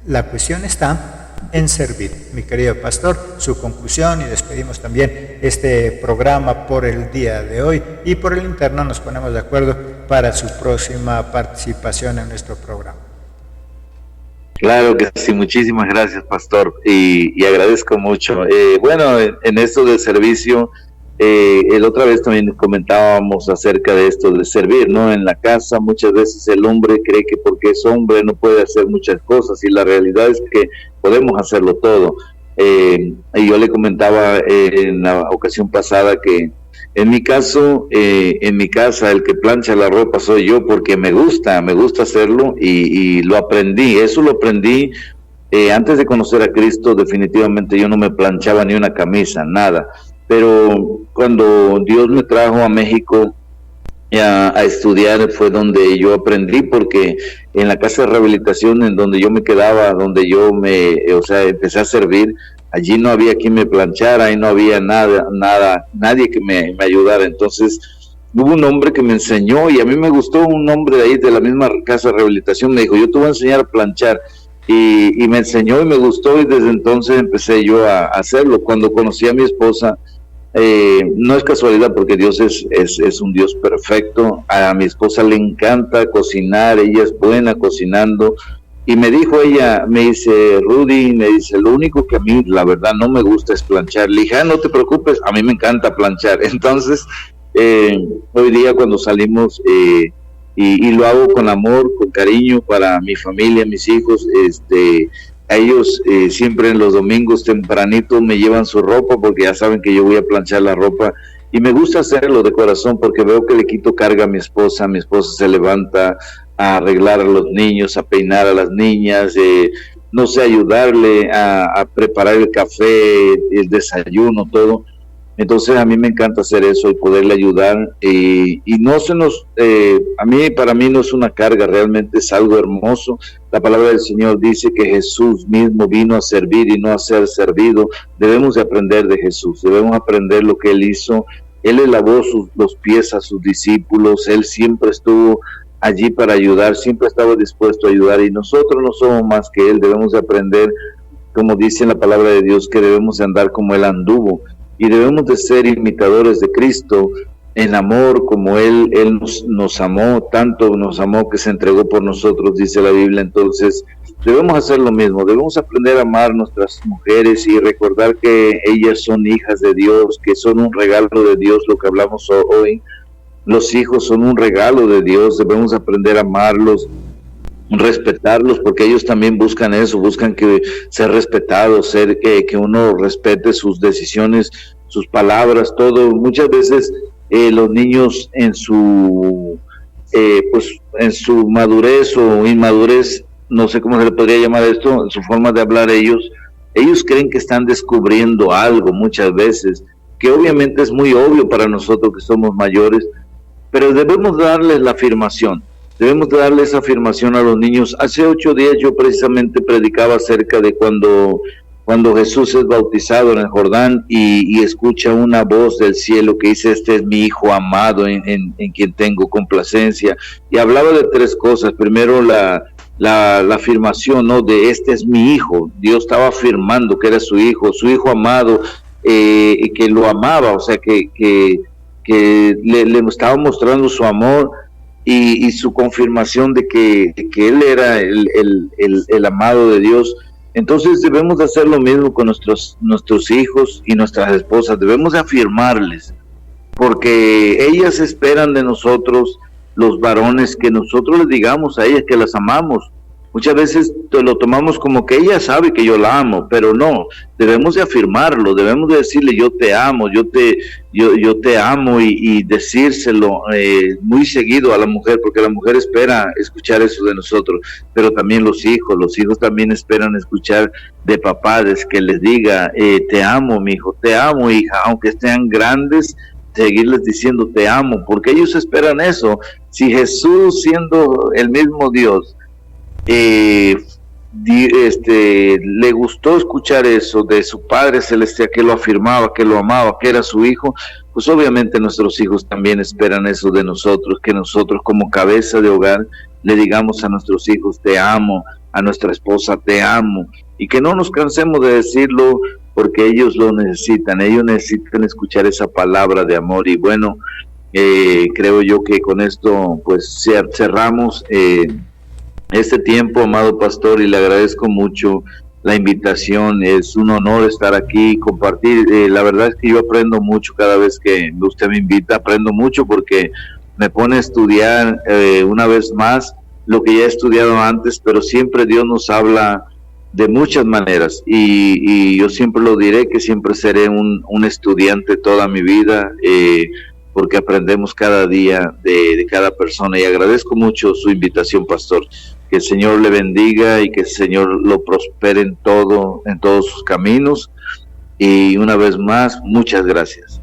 La cuestión está en servir. Mi querido pastor, su conclusión, y despedimos también este programa por el día de hoy, y por el interno nos ponemos de acuerdo para su próxima participación en nuestro programa. Claro que sí, muchísimas gracias, pastor, y agradezco mucho. Bueno, en esto del servicio, la otra vez también comentábamos acerca de esto de servir, ¿no? En la casa muchas veces el hombre cree que porque es hombre no puede hacer muchas cosas, y la realidad es que podemos hacerlo todo. Y yo le comentaba en la ocasión pasada que en mi caso, en mi casa, el que plancha la ropa soy yo, porque me gusta hacerlo, y lo aprendí. Eso lo aprendí antes de conocer a Cristo. Definitivamente yo no me planchaba ni una camisa, nada. Pero cuando Dios me trajo a México a estudiar, fue donde yo aprendí, porque en la casa de rehabilitación en donde yo me quedaba, donde yo empecé a servir, allí no había quien me planchara, y no había nadie que me ayudara. Entonces hubo un hombre que me enseñó, y a mí me gustó. Un hombre de ahí de la misma casa de rehabilitación me dijo, yo te voy a enseñar a planchar, y me enseñó y me gustó, y desde entonces empecé yo a hacerlo. Cuando conocí a mi esposa, no es casualidad, porque Dios es un Dios perfecto. A mi esposa le encanta cocinar, ella es buena cocinando, y me dijo ella, me dice, Rudy, me dice, lo único que a mí la verdad no me gusta es planchar. Le dije, no te preocupes, a mí me encanta planchar. Entonces hoy día cuando salimos, y lo hago con amor, con cariño para mi familia, mis hijos, a ellos siempre en los domingos tempranito me llevan su ropa, porque ya saben que yo voy a planchar la ropa, y me gusta hacerlo de corazón porque veo que le quito carga a mi esposa se levanta a arreglar a los niños, a peinar a las niñas, no sé, ayudarle a preparar el café, el desayuno, todo. Entonces a mí me encanta hacer eso y poderle ayudar, y no se nos, para mí no es una carga, realmente es algo hermoso. La palabra del Señor dice que Jesús mismo vino a servir y no a ser servido. Debemos de aprender de Jesús, debemos aprender lo que Él hizo. Él le lavó los pies a sus discípulos, Él siempre estuvo allí para ayudar, siempre estaba dispuesto a ayudar, y nosotros no somos más que Él. Debemos de aprender, como dice en la palabra de Dios, que debemos de andar como Él anduvo, y debemos de ser imitadores de Cristo en amor, como Él nos amó, tanto nos amó que se entregó por nosotros, dice la Biblia. Entonces debemos hacer lo mismo, debemos aprender a amar a nuestras mujeres y recordar que ellas son hijas de Dios, que son un regalo de Dios, lo que hablamos hoy. Los hijos son un regalo de Dios, debemos aprender a amarlos, respetarlos, porque ellos también buscan eso, buscan que ser respetados, que uno respete sus decisiones, sus palabras, todo. Muchas veces los niños en su madurez o inmadurez, no sé cómo se le podría llamar esto, en su forma de hablar, ellos creen que están descubriendo algo muchas veces, que obviamente es muy obvio para nosotros que somos mayores, pero debemos darles la afirmación. Debemos darle esa afirmación a los niños. Hace 8 días yo precisamente predicaba acerca de cuando Jesús es bautizado en el Jordán y escucha una voz del cielo que dice: este es mi hijo amado en quien tengo complacencia. Y hablaba de 3 cosas. Primero la afirmación, ¿no?, de este es mi hijo. Dios estaba afirmando que era su hijo amado, y que lo amaba, o sea que le estaba mostrando su amor. Y su confirmación de que Él era el amado de Dios. Entonces debemos de hacer lo mismo con nuestros hijos y nuestras esposas. Debemos de afirmarles, porque ellas esperan de nosotros, los varones, que nosotros les digamos a ellas que las amamos. Muchas veces lo tomamos como que ella sabe que yo la amo, pero no, debemos de afirmarlo, debemos de decirle: yo te amo, yo te amo, y decírselo muy seguido a la mujer, porque la mujer espera escuchar eso de nosotros, pero también los hijos también esperan escuchar de papás que les diga: te amo, mi hijo, te amo, hija, aunque estén grandes, seguirles diciendo te amo, porque ellos esperan eso. Si Jesús, siendo el mismo Dios, le gustó escuchar eso de su Padre Celestial, que lo afirmaba, que lo amaba, que era su hijo, pues obviamente nuestros hijos también esperan eso de nosotros, que nosotros como cabeza de hogar le digamos a nuestros hijos te amo, a nuestra esposa te amo, y que no nos cansemos de decirlo, porque ellos lo necesitan, ellos necesitan escuchar esa palabra de amor. Y bueno, creo yo que con esto pues cerramos este tiempo, amado pastor, y le agradezco mucho la invitación. Es un honor estar aquí y compartir. La verdad es que yo aprendo mucho cada vez que usted me invita, aprendo mucho porque me pone a estudiar una vez más lo que ya he estudiado antes, pero siempre Dios nos habla de muchas maneras, y yo siempre lo diré, que siempre seré un estudiante toda mi vida, porque aprendemos cada día de cada persona, y agradezco mucho su invitación, pastor. Que el Señor le bendiga y que el Señor lo prospere en todos sus caminos. Y una vez más, muchas gracias.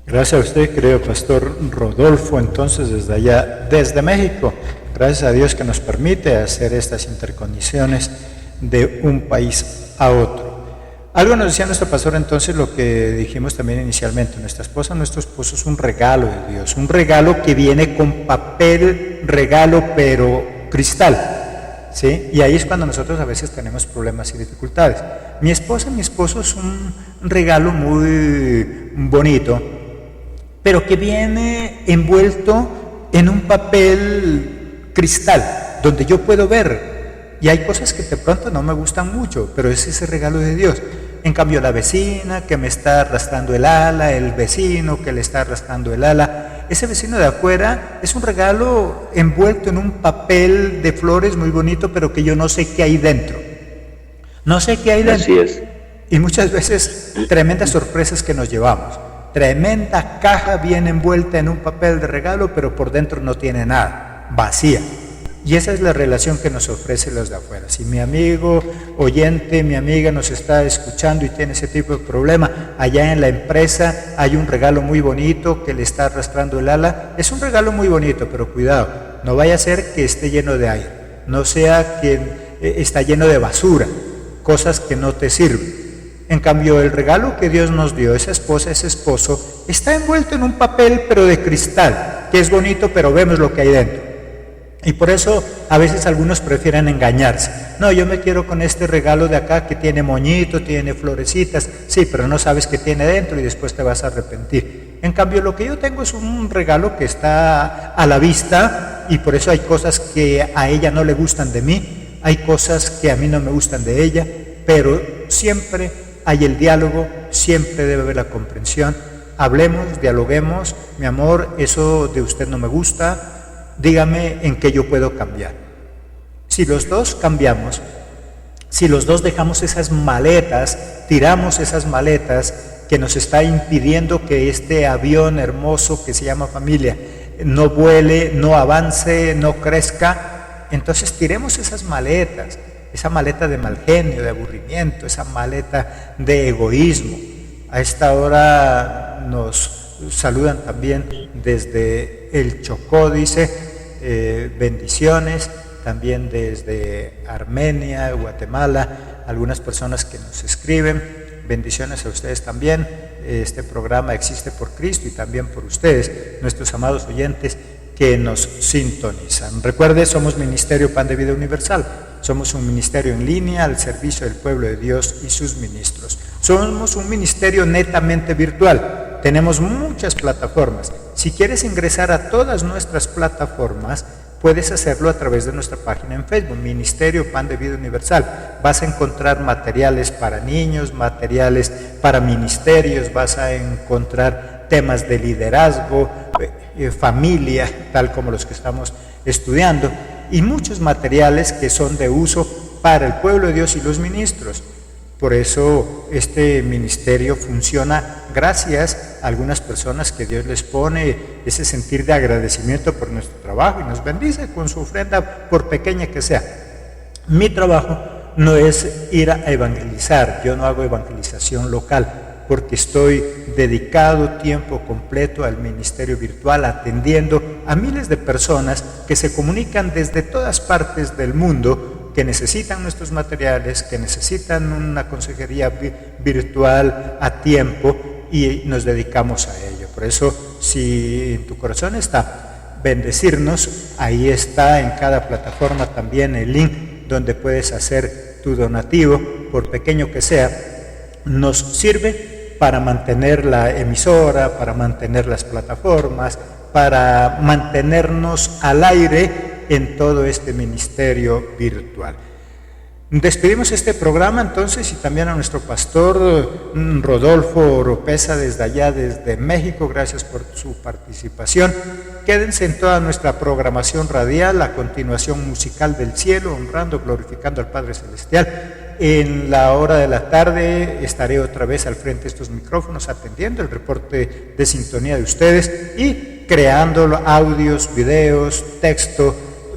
Gracias a usted, querido pastor Rodolfo, entonces desde México. Gracias a Dios que nos permite hacer estas interconexiones de un país a otro. Algo nos decía nuestro pastor entonces, lo que dijimos también inicialmente: nuestra esposa, nuestro esposo es un regalo de Dios, un regalo que viene con papel regalo, pero cristal, ¿sí? Y ahí es cuando nosotros a veces tenemos problemas y dificultades. Mi esposa y mi esposo es un regalo muy bonito, pero que viene envuelto en un papel cristal, donde yo puedo ver, y hay cosas que de pronto no me gustan mucho, pero es ese regalo de Dios. En cambio, la vecina que me está arrastrando el ala, el vecino que le está arrastrando el ala, ese vecino de afuera es un regalo envuelto en un papel de flores muy bonito, pero que yo no sé qué hay dentro. No sé qué hay dentro. Así es. Y muchas veces tremendas sorpresas que nos llevamos. tremenda caja bien envuelta en un papel de regalo, pero por dentro no tiene nada, vacía. Y esa es la relación que nos ofrecen los de afuera. Si mi amigo oyente, mi amiga nos está escuchando y tiene ese tipo de problema, allá en la empresa hay un regalo muy bonito que le está arrastrando el ala. Es un regalo muy bonito, pero cuidado, no vaya a ser que esté lleno de aire, no sea que está lleno de basura, cosas que no te sirven. En cambio, el regalo que Dios nos dio, esa esposa, ese esposo, está envuelto en un papel pero de cristal, que es bonito, pero vemos lo que hay dentro. Y por eso a veces algunos prefieren engañarse. No, yo me quiero con este regalo de acá que tiene moñito, tiene florecitas. Sí, pero no sabes qué tiene dentro y después te vas a arrepentir. En cambio, lo que yo tengo es un regalo que está a la vista y por eso hay cosas que a ella no le gustan de mí, hay cosas que a mí no me gustan de ella, pero siempre hay el diálogo, siempre debe haber la comprensión. Hablemos, dialoguemos, mi amor, eso de usted no me gusta. Dígame en qué yo puedo cambiar. Si los dos cambiamos, si los dos dejamos esas maletas, tiramos esas maletas que nos está impidiendo que este avión hermoso que se llama familia no vuele, no avance, no crezca, entonces tiremos esas maletas, esa maleta de mal genio, de aburrimiento, esa maleta de egoísmo. A esta hora nos saludan también desde el Chocó, dice, bendiciones, también desde Armenia, Guatemala, algunas personas que nos escriben, bendiciones a ustedes también. Este programa existe por Cristo y también por ustedes, nuestros amados oyentes que nos sintonizan. Recuerde, somos Ministerio Pan de Vida Universal, somos un ministerio en línea al servicio del pueblo de Dios y sus ministros. Somos un ministerio netamente virtual, tenemos muchas plataformas. Si quieres ingresar a todas nuestras plataformas, puedes hacerlo a través de nuestra página en Facebook, Ministerio Pan de Vida Universal. Vas a encontrar materiales para niños, materiales para ministerios, vas a encontrar temas de liderazgo, familia, tal como los que estamos estudiando, y muchos materiales que son de uso para el pueblo de Dios y los ministros. Por eso este ministerio funciona gracias a algunas personas que Dios les pone ese sentir de agradecimiento por nuestro trabajo y nos bendice con su ofrenda, por pequeña que sea. Mi trabajo no es ir a evangelizar, yo no hago evangelización local, porque estoy dedicado tiempo completo al ministerio virtual, atendiendo a miles de personas que se comunican desde todas partes del mundo, que necesitan nuestros materiales, que necesitan una consejería virtual a tiempo, y nos dedicamos a ello. Por eso, si en tu corazón está bendecirnos, ahí está en cada plataforma también el link donde puedes hacer tu donativo, por pequeño que sea. Nos sirve para mantener la emisora, para mantener las plataformas, para mantenernos al aire en todo este ministerio virtual. Despedimos este programa entonces y también a nuestro pastor Rodolfo Oropesa desde allá, desde México. Gracias por su participación. Quédense en toda nuestra programación radial, la continuación musical del cielo, honrando, glorificando al Padre Celestial. En la hora de la tarde estaré otra vez al frente de estos micrófonos atendiendo el reporte de sintonía de ustedes y creando audios, videos, texto,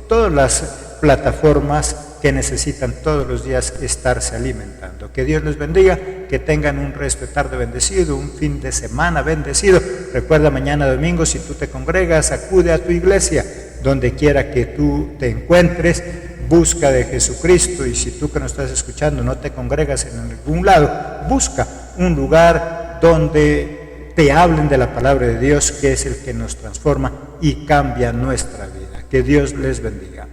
todas las plataformas que necesitan todos los días estarse alimentando. Que Dios les bendiga, que tengan un resto de tarde bendecido, un fin de semana bendecido. Recuerda, mañana domingo, si tú te congregas, acude a tu iglesia, donde quiera que tú te encuentres, busca de Jesucristo. Y si tú que nos estás escuchando no te congregas en algún lado, busca un lugar donde te hablen de la palabra de Dios, que es el que nos transforma y cambia nuestra vida. Que Dios les bendiga.